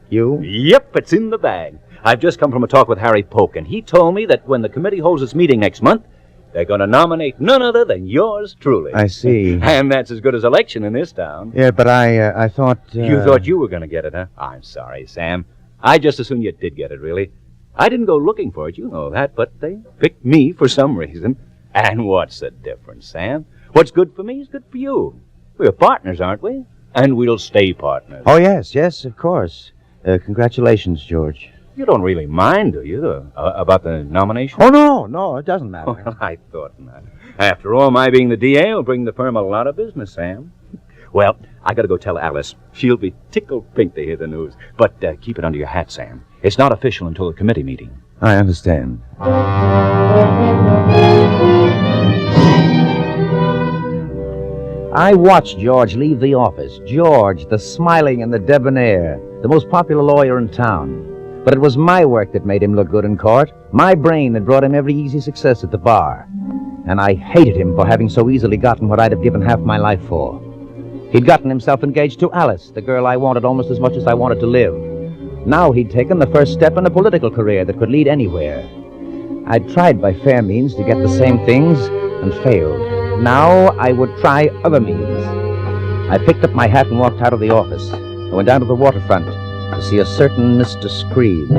You? Yep, it's in the bag. I've just come from a talk with Harry Polk, and he told me that when the committee holds its meeting next month, they're going to nominate none other than yours truly. I see. And that's as good as election in this town. Yeah, but I thought... You thought you were going to get it, huh? I'm sorry, Sam. I just assumed you did get it, really. I didn't go looking for it, you know that, but they picked me for some reason. And what's the difference, Sam? What's good for me is good for you. We're partners, aren't we? And we'll stay partners. Oh, yes, of course. Congratulations, George. You don't really mind, do you, about the nomination? Oh, no, it doesn't matter. Well, I thought not. After all, my being the DA will bring the firm a lot of business, Sam. Well, I got to go tell Alice. She'll be tickled pink to hear the news. But keep it under your hat, Sam. It's not official until the committee meeting. I understand. I watched George leave the office. George, the smiling and the debonair, the most popular lawyer in town. But it was my work that made him look good in court. My brain that brought him every easy success at the bar. And I hated him for having so easily gotten what I'd have given half my life for. He'd gotten himself engaged to Alice, the girl I wanted almost as much as I wanted to live. Now he'd taken the first step in a political career that could lead anywhere. I'd tried by fair means to get the same things and failed. Now I would try other means. I picked up my hat and walked out of the office. I went down to the waterfront to see a certain Mr. Screed.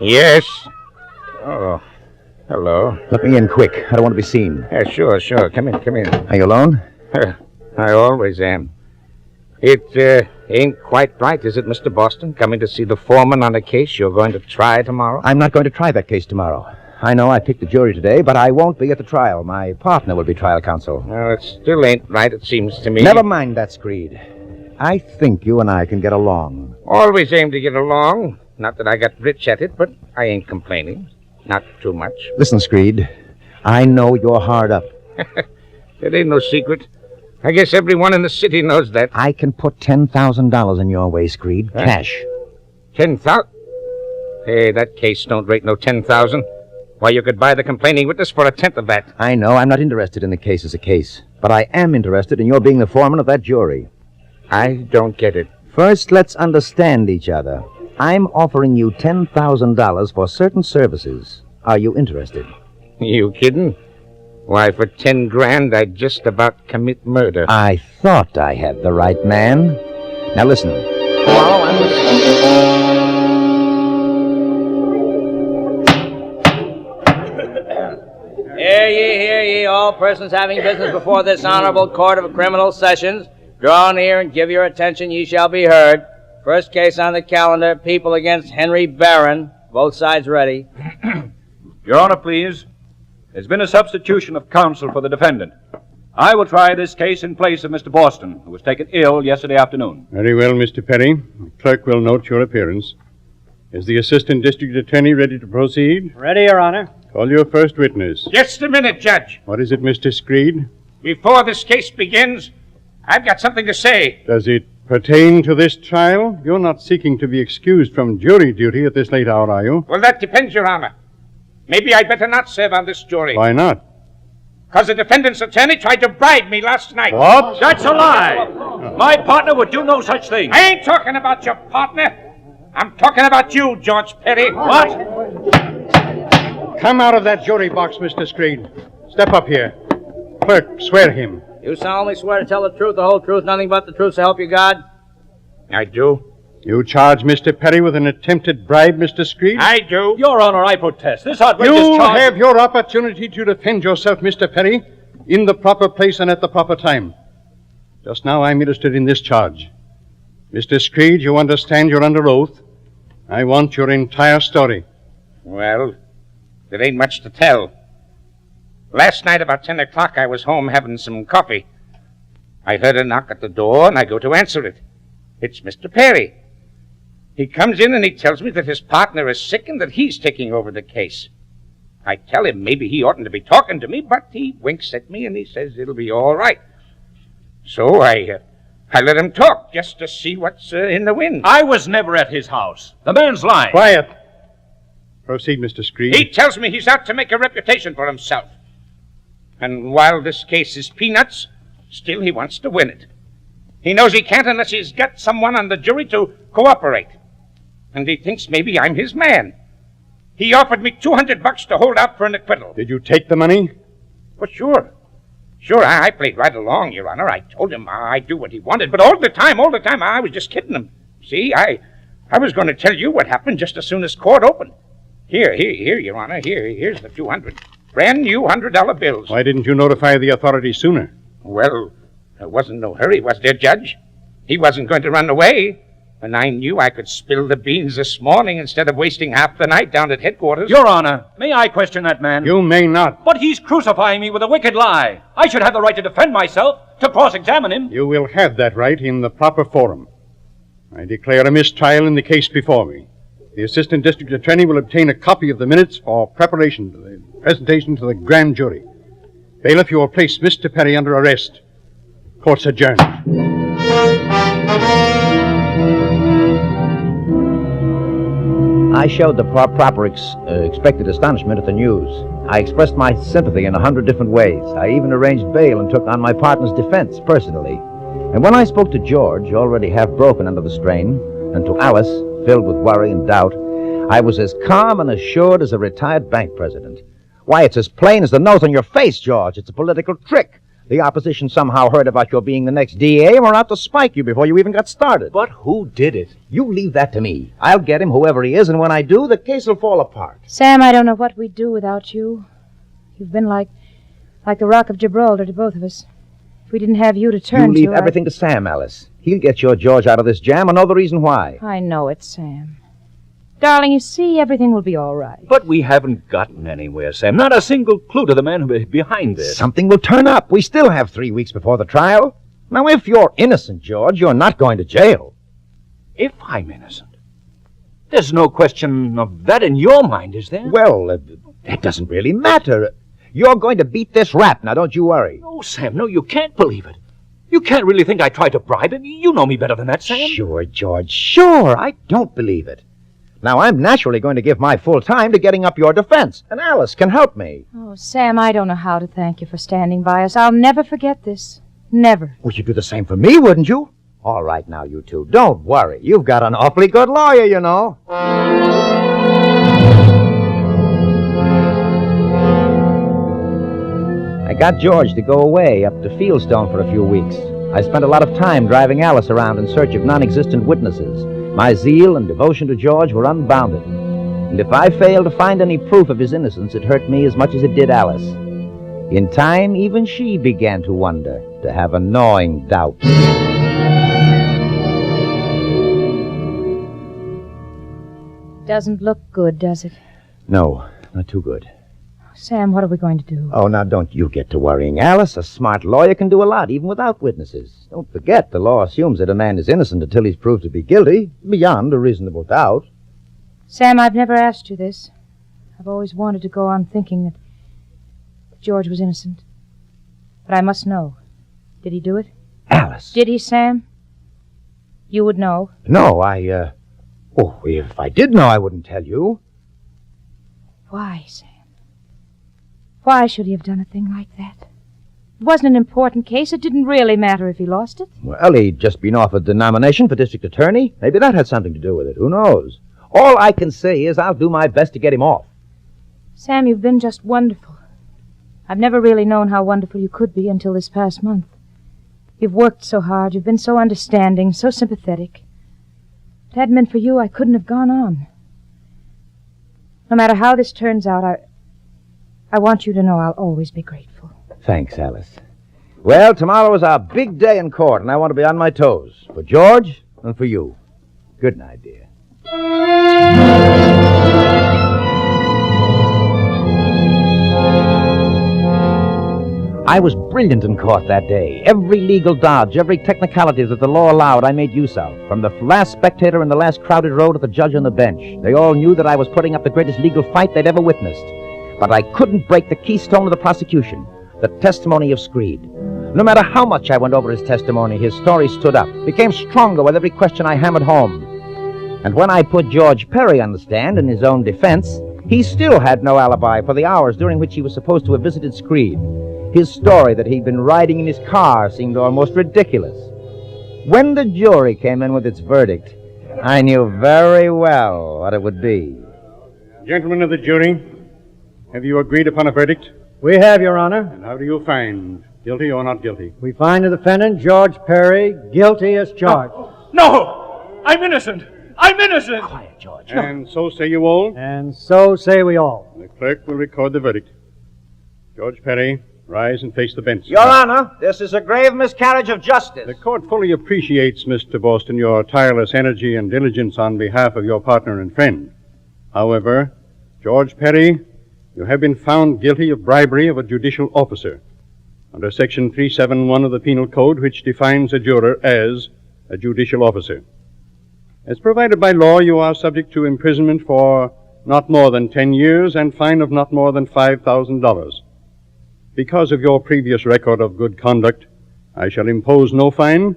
Yes. Oh, hello. Let me in quick. I don't want to be seen. Sure. Come in. Are you alone? I always am. It's Ain't quite right, is it, Mr. Boston? Coming to see the foreman on a case you're going to try tomorrow? I'm not going to try that case tomorrow. I know I picked the jury today, but I won't be at the trial. My partner will be trial counsel. Well, it still ain't right, it seems to me. Never mind that, Screed. I think you and I can get along. Always aim to get along. Not that I got rich at it, but I ain't complaining. Not too much. Listen, Screed, I know you're hard up. It ain't no secret. I guess everyone in the city knows that. I can put $10,000 in your way, Screed. Huh? Cash. 10,000? Hey, that case don't rate no 10,000. Why, you could buy the complaining witness for a tenth of that. I know. I'm not interested in the case as a case. But I am interested in your being the foreman of that jury. I don't get it. First, let's understand each other. I'm offering you $10,000 for certain services. Are you interested? You kidding? Why, for 10 grand, I'd just about commit murder. I thought I had the right man. Now listen. Tomorrow I'm Hear ye, all persons having business before this honorable court of criminal sessions. Draw near and give your attention, ye shall be heard. First case on the calendar, People against Henry Barron. Both sides ready. Your Honor, please. There's been a substitution of counsel for the defendant. I will try this case in place of Mr. Boston, who was taken ill yesterday afternoon. Very well, Mr. Perry. The clerk will note your appearance. Is the Assistant District Attorney ready to proceed? Ready, Your Honor. Call your first witness. Just a minute, Judge. What is it, Mr. Screed? Before this case begins, I've got something to say. Does it pertain to this trial? You're not seeking to be excused from jury duty at this late hour, are you? Well, that depends, Your Honor. Maybe I'd better not serve on this jury. Why not? Because the defendant's attorney tried to bribe me last night. What? That's a lie. My partner would do no such thing. I ain't talking about your partner. I'm talking about you, George Perry. What? Come out of that jury box, Mr. Screed. Step up here. Clerk, swear him. You solemnly swear to tell the truth, the whole truth, nothing but the truth, so help you God? I do. You charge Mr. Perry with an attempted bribe, Mr. Screed? I do. Your Honor, I protest. This outrageous You charge... have your opportunity to defend yourself, Mr. Perry, in the proper place and at the proper time. Just now I'm interested in this charge. Mr. Screed, you understand you're under oath. I want your entire story. Well, there ain't much to tell. Last night about 10 o'clock, I was home having some coffee. I heard a knock at the door, and I go to answer it. It's Mr. Perry. He comes in and he tells me that his partner is sick and that he's taking over the case. I tell him maybe he oughtn't to be talking to me, but he winks at me and he says it'll be all right. So I let him talk just to see what's in the wind. I was never at his house. The man's lying. Quiet. Proceed, Mr. Screed. He tells me he's out to make a reputation for himself. And while this case is peanuts, still he wants to win it. He knows he can't unless he's got someone on the jury to cooperate. And he thinks maybe I'm his man. He offered me $200 to hold out for an acquittal. Did you take the money? Well, sure. Sure, I played right along, Your Honor. I told him I'd do what he wanted, but all the time, I was just kidding him. See, I was going to tell you what happened just as soon as court opened. Here, Your Honor. Here's the 200. Brand new $100 bills. Why didn't you notify the authorities sooner? Well, there wasn't no hurry, was there, Judge? He wasn't going to run away. And I knew I could spill the beans this morning instead of wasting half the night down at headquarters. Your Honor, may I question that man? You may not. But he's crucifying me with a wicked lie. I should have the right to defend myself, to cross-examine him. You will have that right in the proper forum. I declare a mistrial in the case before me. The Assistant District Attorney will obtain a copy of the minutes for preparation to the presentation to the grand jury. Bailiff, you will place Mr. Perry under arrest. Court's adjourned. I showed the proper expected astonishment at the news. I expressed my sympathy in 100 different ways. I even arranged bail and took on my partner's defense personally. And when I spoke to George, already half broken under the strain, and to Alice, filled with worry and doubt, I was as calm and assured as a retired bank president. Why, it's as plain as the nose on your face, George. It's a political trick. The opposition somehow heard about your being the next DA and were out to spike you before you even got started. But who did it? You leave that to me. I'll get him, whoever he is, and when I do, the case will fall apart. Sam, I don't know what we'd do without you. You've been like the Rock of Gibraltar to both of us. If we didn't have you to turn to... You leave everything to Sam, Alice. He'll get your George out of this jam. I know the reason why. I know it, Sam. Darling, you see, everything will be all right. But we haven't gotten anywhere, Sam. Not a single clue to the man behind this. Something will turn up. We still have 3 weeks before the trial. Now, if you're innocent, George, you're not going to jail. If I'm innocent? There's no question of that in your mind, is there? Well, it doesn't really matter. You're going to beat this rap. Now, don't you worry. No, Sam, no, you can't believe it. You can't really think I tried to bribe him. You know me better than that, Sam. Sure, George, sure. I don't believe it. Now, I'm naturally going to give my full time to getting up your defense, and Alice can help me. Oh, Sam, I don't know how to thank you for standing by us. I'll never forget this. Never. Well, you'd do the same for me, wouldn't you? All right, now, you two, don't worry. You've got an awfully good lawyer, you know. I got George to go away up to Fieldstone for a few weeks. I spent a lot of time driving Alice around in search of non-existent witnesses. My zeal and devotion to George were unbounded. And if I failed to find any proof of his innocence, it hurt me as much as it did Alice. In time, even she began to wonder, to have a gnawing doubt. Doesn't look good, does it? No, not too good. Sam, what are we going to do? Oh, now don't you get to worrying, Alice. A smart lawyer can do a lot, even without witnesses. Don't forget, the law assumes that a man is innocent until he's proved to be guilty, beyond a reasonable doubt. Sam, I've never asked you this. I've always wanted to go on thinking that George was innocent. But I must know. Did he do it? Alice. Did he, Sam? You would know. No, Oh, if I did know, I wouldn't tell you. Why, Sam? Why should he have done a thing like that? It wasn't an important case. It didn't really matter if he lost it. Well, he'd just been offered the nomination for district attorney. Maybe that had something to do with it. Who knows? All I can say is I'll do my best to get him off. Sam, you've been just wonderful. I've never really known how wonderful you could be until this past month. You've worked so hard. You've been so understanding, so sympathetic. If it hadn't been for you, I couldn't have gone on. No matter how this turns out, I want you to know I'll always be grateful. Thanks, Alice. Well, tomorrow is our big day in court, and I want to be on my toes. For George and for you. Good night, dear. I was brilliant in court that day. Every legal dodge, every technicality that the law allowed, I made use of. From the last spectator in the last crowded row to the judge on the bench. They all knew that I was putting up the greatest legal fight they'd ever witnessed. But I couldn't break the keystone of the prosecution, the testimony of Screed. No matter how much I went over his testimony, his story stood up, became stronger with every question I hammered home. And when I put George Perry on the stand in his own defense, he still had no alibi for the hours during which he was supposed to have visited Screed. His story that he'd been riding in his car seemed almost ridiculous. When the jury came in with its verdict, I knew very well what it would be. Gentlemen of the jury, have you agreed upon a verdict? We have, Your Honor. And how do you find? Guilty or not guilty? We find the defendant, George Perry, guilty as charged. No! I'm innocent! I'm innocent! Quiet, George. And so say you all? And so say we all. The clerk will record the verdict. George Perry, rise and face the bench. Your Honor, this is a grave miscarriage of justice. The court fully appreciates, Mr. Boston, your tireless energy and diligence on behalf of your partner and friend. However, George Perry, you have been found guilty of bribery of a judicial officer under Section 371 of the Penal Code, which defines a juror as a judicial officer. As provided by law, you are subject to imprisonment for not more than 10 years and fine of not more than $5,000. Because of your previous record of good conduct, I shall impose no fine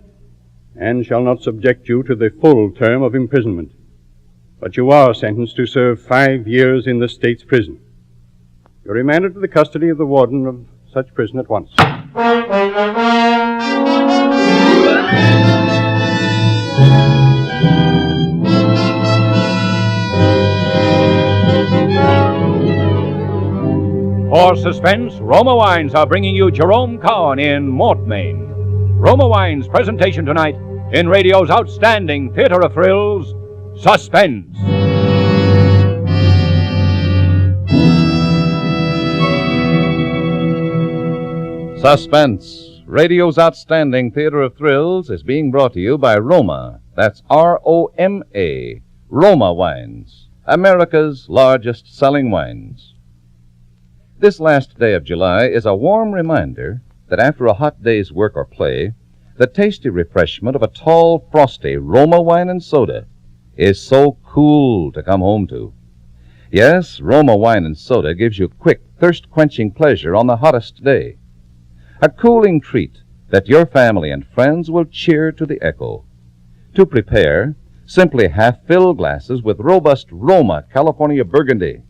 and shall not subject you to the full term of imprisonment. But you are sentenced to serve 5 years in the state's prison. You're remanded to the custody of the warden of such prison at once. For Suspense, Roma Wines are bringing you Jerome Cowan in Mortmain. Roma Wines' presentation tonight in radio's outstanding theater of thrills, Suspense. Suspense, radio's outstanding theater of thrills, is being brought to you by Roma. That's R-O-M-A. Roma Wines, America's largest selling wines. This last day of July is a warm reminder that after a hot day's work or play, the tasty refreshment of a tall, frosty Roma wine and soda is so cool to come home to. Yes, Roma wine and soda gives you quick, thirst-quenching pleasure on the hottest day. A cooling treat that your family and friends will cheer to the echo. To prepare, simply half-fill glasses with robust Roma California Burgundy,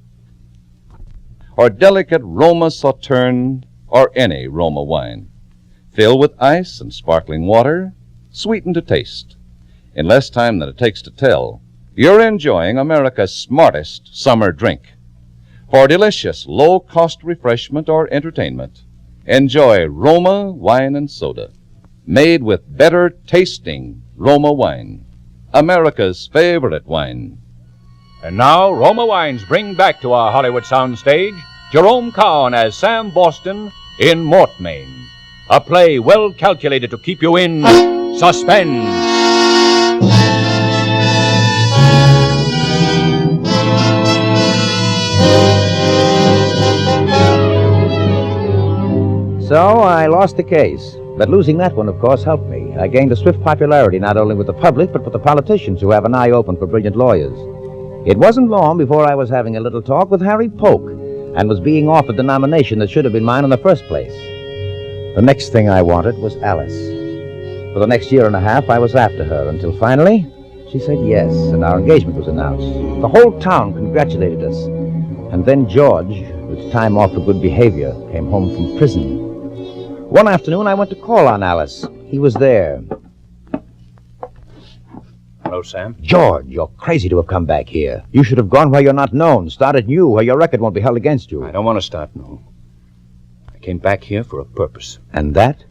or delicate Roma Sauterne, or any Roma wine. Fill with ice and sparkling water, sweeten to taste. In less time than it takes to tell, you're enjoying America's smartest summer drink. For delicious, low-cost refreshment or entertainment, enjoy Roma wine and soda, made with better-tasting Roma wine, America's favorite wine. And now, Roma Wines bring back to our Hollywood soundstage Jerome Cowan as Sam Boston in Mortmain, a play well calculated to keep you in suspense. So I lost the case. But losing that one, of course, helped me. I gained a swift popularity not only with the public, but with the politicians who have an eye open for brilliant lawyers. It wasn't long before I was having a little talk with Harry Polk and was being offered the nomination that should have been mine in the first place. The next thing I wanted was Alice. For the next year and a half, I was after her until finally she said yes, and our engagement was announced. The whole town congratulated us. And then George, with time off for good behavior, came home from prison. One afternoon, I went to call on Alice. He was there. Hello, Sam. George, you're crazy to have come back here. You should have gone where you're not known, started new, where your record won't be held against you. I don't want to start new. I came back here for a purpose. And that?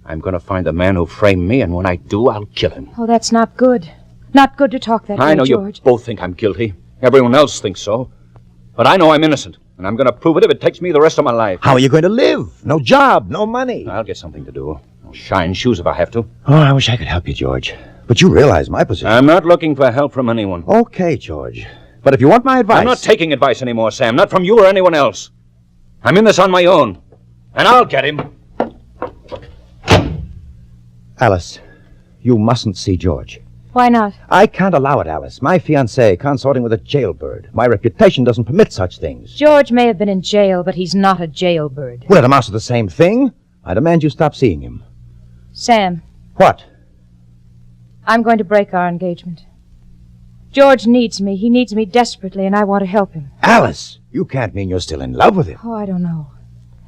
I'm going to find the man who framed me, and when I do, I'll kill him. Oh, that's not good. Not good to talk that way, I know George. you both think I'm guilty. Everyone else thinks so. But I know I'm innocent, and I'm going to prove it if it takes me the rest of my life. How are you going to live? No job, no money. I'll get something to do. I'll shine shoes if I have to. Oh, I wish I could help you, George. But you realize my position. I'm not looking for help from anyone. Okay, George. But if you want my advice... I'm not taking advice anymore, Sam. Not from you or anyone else. I'm in this on my own. And I'll get him. Alice, you mustn't see George. Why not? I can't allow it, Alice. My fiancé consorting with a jailbird. My reputation doesn't permit such things. George may have been in jail, but he's not a jailbird. Well, it amounts to the same thing. I demand you stop seeing him. Sam. What? I'm going to break our engagement. George needs me. He needs me desperately, and I want to help him. Alice, you can't mean you're still in love with him. Oh, I don't know.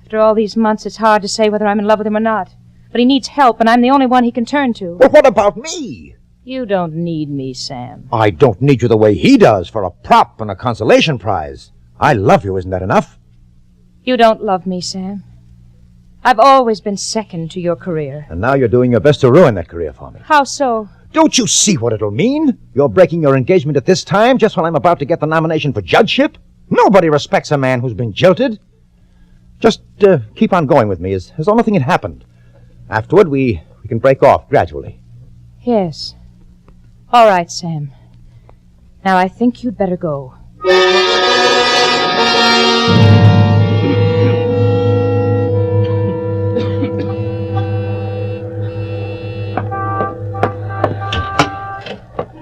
After all these months, it's hard to say whether I'm in love with him or not. But he needs help, and I'm the only one he can turn to. Well, what about me? You don't need me, Sam. I don't need you the way he does for a prop and a consolation prize. I love you, isn't that enough? You don't love me, Sam. I've always been second to your career. And now you're doing your best to ruin that career for me. How so? Don't you see what it'll mean? You're breaking your engagement at this time, just when I'm about to get the nomination for judgeship? Nobody respects a man who's been jilted. Just keep on going with me as though nothing had happened. Afterward, we can break off gradually. Yes. All right, Sam. Now I think you'd better go.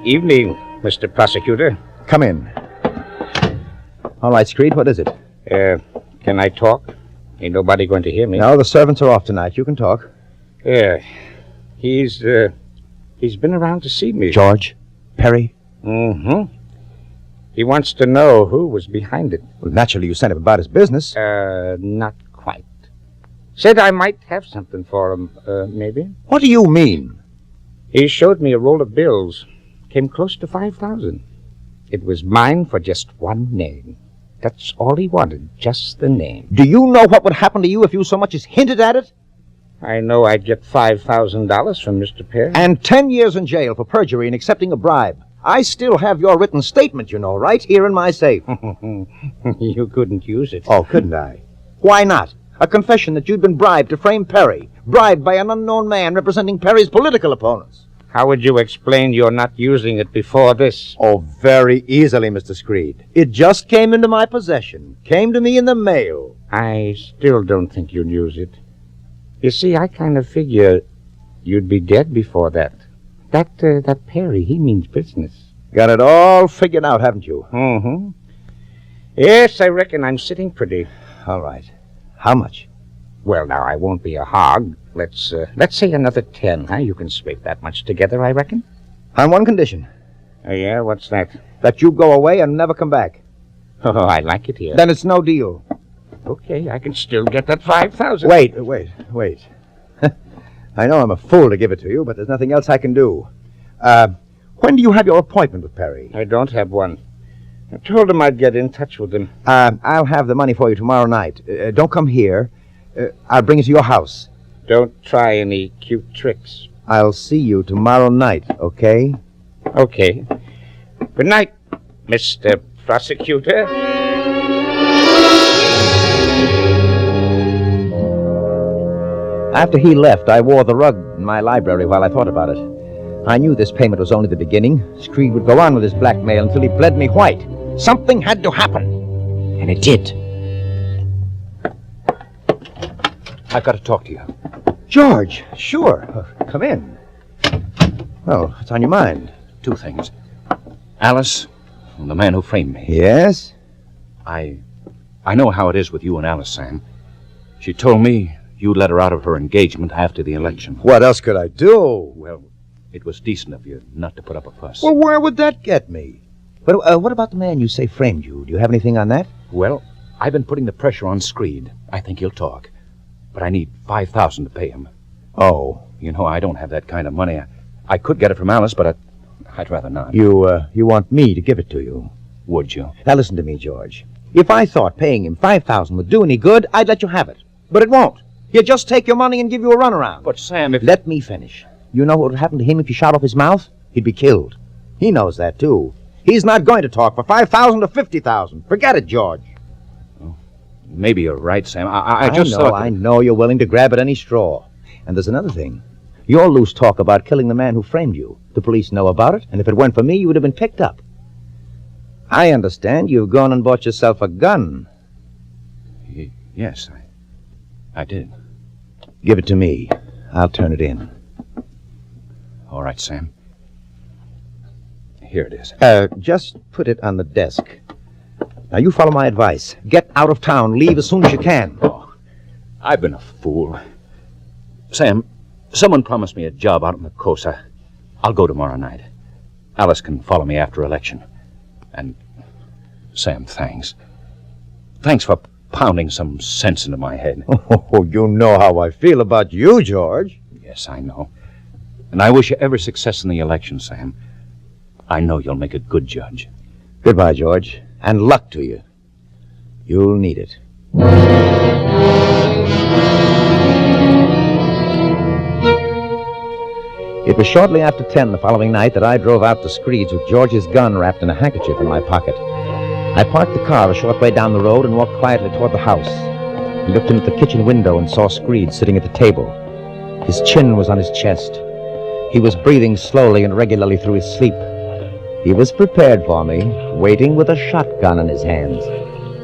Evening, Mr. Prosecutor. Come in. All right, Screed, what is it? Can I talk? Ain't nobody going to hear me. No, the servants are off tonight. You can talk. He's been around to see me. George? Perry? Mm-hmm. He wants to know who was behind it. Well, naturally, you sent him about his business. Not quite. Said I might have something for him, maybe. What do you mean? He showed me a roll of bills. Came close to 5,000. It was mine for just one name. That's all he wanted, just the name. Do you know what would happen to you if you so much as hinted at it? I know I'd get $5,000 from Mr. Perry. And 10 years in jail for perjury and accepting a bribe. I still have your written statement, you know, right here in my safe. You couldn't use it. Oh, couldn't I? Why not? A confession that you'd been bribed to frame Perry. bribed by an unknown man representing Perry's political opponents. How would you explain your not using it before this? Oh, very easily, Mr. Screed. It just came into my possession. Came to me in the mail. I still don't think you'd use it. You see, I kind of figure you'd be dead before that. That Perry, he means business. Got it all figured out, haven't you? Mm-hmm. Yes, I reckon I'm sitting pretty. All right. How much? Well, now, I won't be a hog. Let's say another 10, huh? You can scrape that much together, I reckon. On one condition. Oh, yeah? What's that? That you go away and never come back. Oh, I like it here. Then it's no deal. Okay, I can still get that 5,000. Wait. I know I'm a fool to give it to you, but there's nothing else I can do. When do you have your appointment with Perry? I don't have one. I told him I'd get in touch with him. I'll have the money for you tomorrow night. Don't come here. I'll bring it to your house. Don't try any cute tricks. I'll see you tomorrow night, okay? Okay. Good night, Mr. Prosecutor. After he left, I wore the rug in my library while I thought about it. I knew this payment was only the beginning. Screed would go on with his blackmail until he bled me white. Something had to happen. And it did. I've got to talk to you. George, sure. Come in. Well, what's on your mind? Two things. Alice, and the man who framed me. Yes? I know how it is with you and Alice, Sam. She told me you'd let her out of her engagement after the election. What else could I do? Well, it was decent of you not to put up a fuss. Well, where would that get me? But what about the man you say framed you? Do you have anything on that? Well, I've been putting the pressure on Screed. I think he'll talk. But I need $5,000 to pay him. Oh. You know, I don't have that kind of money. I could get it from Alice, but I'd rather not. You want me to give it to you? Would you? Now listen to me, George. If I thought paying him $5,000 would do any good, I'd let you have it. But it won't. He'll just take your money and give you a runaround. But, Sam, if... Let me finish. You know what would happen to him if you shot off his mouth? He'd be killed. He knows that, too. He's not going to talk for $5,000 or $50,000. Forget it, George. Maybe you're right, Sam. I just thought... I know you're willing to grab at any straw. And there's another thing. Your loose talk about killing the man who framed you. The police know about it, and if it weren't for me, you would have been picked up. I understand you've gone and bought yourself a gun. Yes, I did. Give it to me. I'll turn it in. All right, Sam. Here it is. Just put it on the desk. Now, you follow my advice. Get out of town. Leave as soon as you can. Oh, I've been a fool. Sam, someone promised me a job out on the coast. I'll go tomorrow night. Alice can follow me after election. And, Sam, thanks. Thanks for pounding some sense into my head. Oh, you know how I feel about you, George. Yes, I know. And I wish you every success in the election, Sam. I know you'll make a good judge. Goodbye, George. And luck to you. You'll need it. It was shortly after 10 the following night that I drove out to Screed's with George's gun wrapped in a handkerchief in my pocket. I parked the car a short way down the road and walked quietly toward the house. He looked in at the kitchen window and saw Screed sitting at the table. His chin was on his chest. He was breathing slowly and regularly through his sleep. He was prepared for me, waiting with a shotgun in his hands.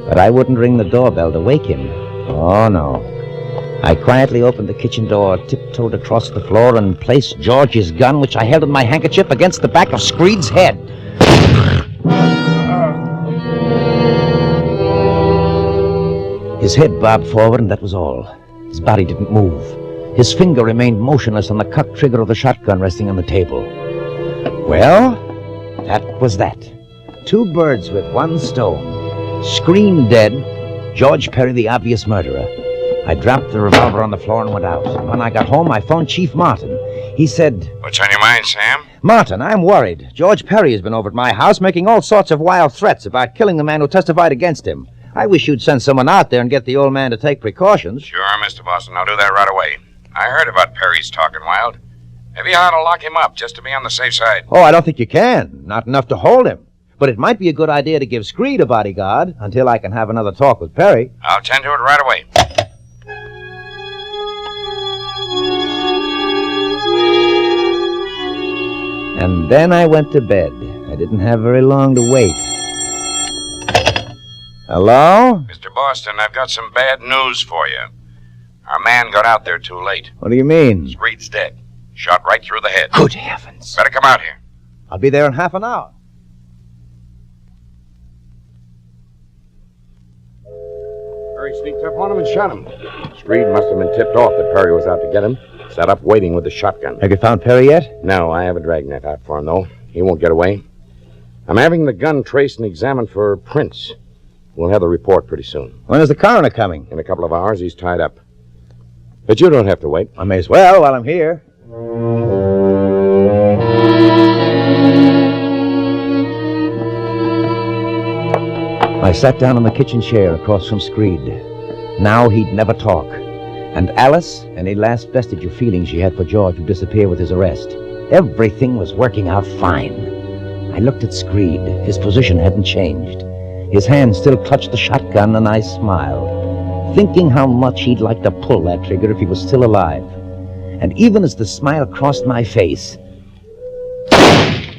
But I wouldn't ring the doorbell to wake him. Oh, no. I quietly opened the kitchen door, tiptoed across the floor, and placed George's gun, which I held in my handkerchief, against the back of Screed's head. His head bobbed forward, and that was all. His body didn't move. His finger remained motionless on the cocked trigger of the shotgun resting on the table. Well, that was that. Two birds with one stone. Screed dead, George Perry the obvious murderer. I dropped the revolver on the floor and went out. And when I got home, I phoned Chief Martin. He said... What's on your mind, Sam? Martin, I'm worried. George Perry has been over at my house making all sorts of wild threats about killing the man who testified against him. I wish you'd send someone out there and get the old man to take precautions. Sure, Mr. Boston. I'll do that right away. I heard about Perry's talking wild. Maybe I ought to lock him up just to be on the safe side. Oh, I don't think you can. Not enough to hold him. But it might be a good idea to give Screed a bodyguard until I can have another talk with Perry. I'll tend to it right away. And then I went to bed. I didn't have very long to wait. Hello? Mr. Boston, I've got some bad news for you. Our man got out there too late. What do you mean? Screed's dead. Shot right through the head. Good heavens. Better come out here. I'll be there in half an hour. Perry sneaked up on him and shot him. Screed must have been tipped off that Perry was out to get him. Sat up waiting with the shotgun. Have you found Perry yet? No, I have a dragnet out for him, though. He won't get away. I'm having the gun traced and examined for prints. We'll have the report pretty soon. When is the coroner coming? In a couple of hours. He's tied up. But you don't have to wait. I may as well while I'm here. I sat down on the kitchen chair across from Screed. Now he'd never talk. And Alice, any last vestige of feeling she had for George would disappear with his arrest. Everything was working out fine. I looked at Screed. His position hadn't changed. His hand still clutched the shotgun, and I smiled, thinking how much he'd like to pull that trigger if he was still alive. And even as the smile crossed my face...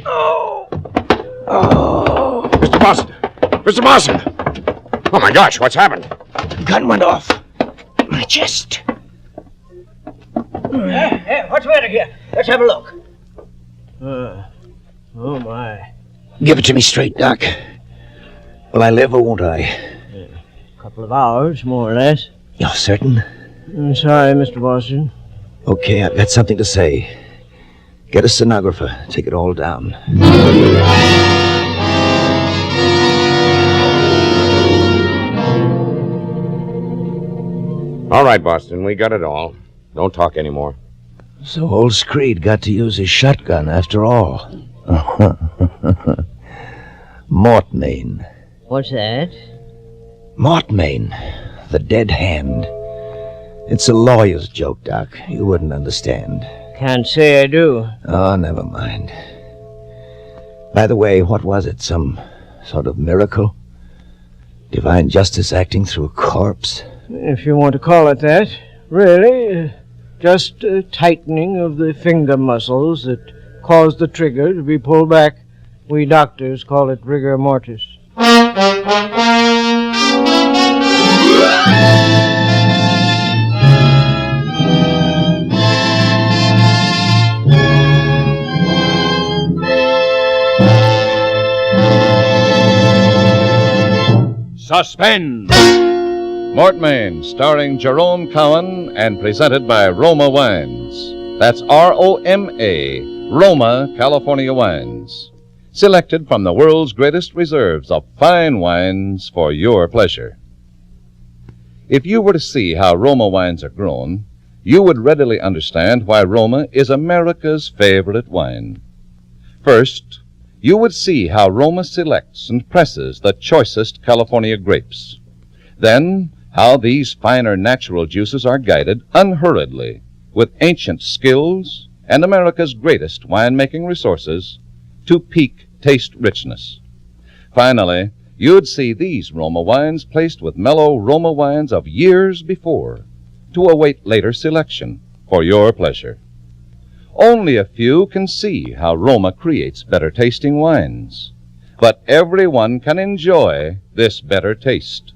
Oh! Mr. Boston! Mr. Boston! Oh, my gosh, what's happened? The gun went off. My chest. Hey, what's the matter here? Let's have a look. Oh, my. Give it to me straight, Doc. Will I live or won't I? A couple of hours, more or less. You're certain? I'm sorry, Mr. Boston. Okay, I've got something to say. Get a stenographer. Take it all down. All right, Boston, we got it all. Don't talk anymore. So old Screed got to use his shotgun after all. Mortmain. What's that? Mortmain, the dead hand. It's a lawyer's joke, Doc. You wouldn't understand. Can't say I do. Oh, never mind. By the way, what was it? Some sort of miracle? Divine justice acting through a corpse? If you want to call it that. Really, just a tightening of the finger muscles that caused the trigger to be pulled back. We doctors call it rigor mortis. Suspense! Mortmain, starring Jerome Cowan and presented by Roma Wines. That's R-O-M-A, Roma, California Wines. Selected from the world's greatest reserves of fine wines for your pleasure. If you were to see how Roma wines are grown, you would readily understand why Roma is America's favorite wine. First, you would see how Roma selects and presses the choicest California grapes. Then, how these finer natural juices are guided unhurriedly with ancient skills and America's greatest winemaking resources to peak taste richness. Finally, you'd see these Roma wines placed with mellow Roma wines of years before to await later selection for your pleasure. Only a few can see how Roma creates better tasting wines, but everyone can enjoy this better taste.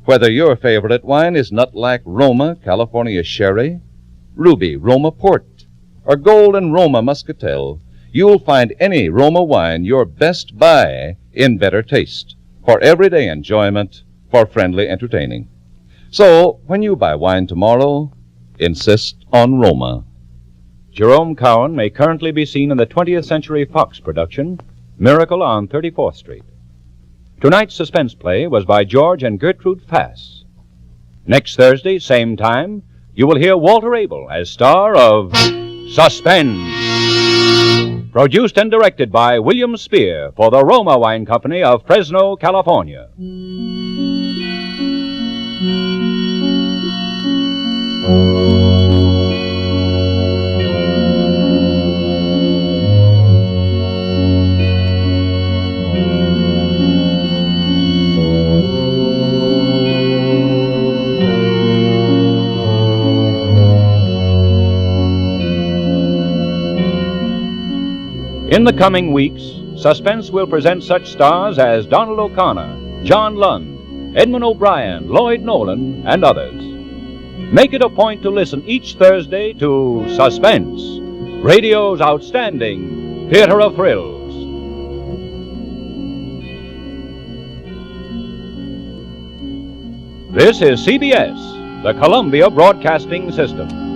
Whether your favorite wine is nut-like Roma California Sherry, Ruby Roma Port, or Golden Roma Muscatel, you'll find any Roma wine your best buy in better taste, for everyday enjoyment, for friendly entertaining. So, when you buy wine tomorrow, insist on Roma. Jerome Cowan may currently be seen in the 20th Century Fox production, Miracle on 34th Street. Tonight's suspense play was by George and Gertrude Fass. Next Thursday, same time, you will hear Walter Abel as star of Suspense. Produced and directed by William Spear for the Roma Wine Company of Fresno, California. In the coming weeks, Suspense will present such stars as Donald O'Connor, John Lund, Edmund O'Brien, Lloyd Nolan, and others. Make it a point to listen each Thursday to Suspense, radio's outstanding theater of thrills. This is CBS, the Columbia Broadcasting System.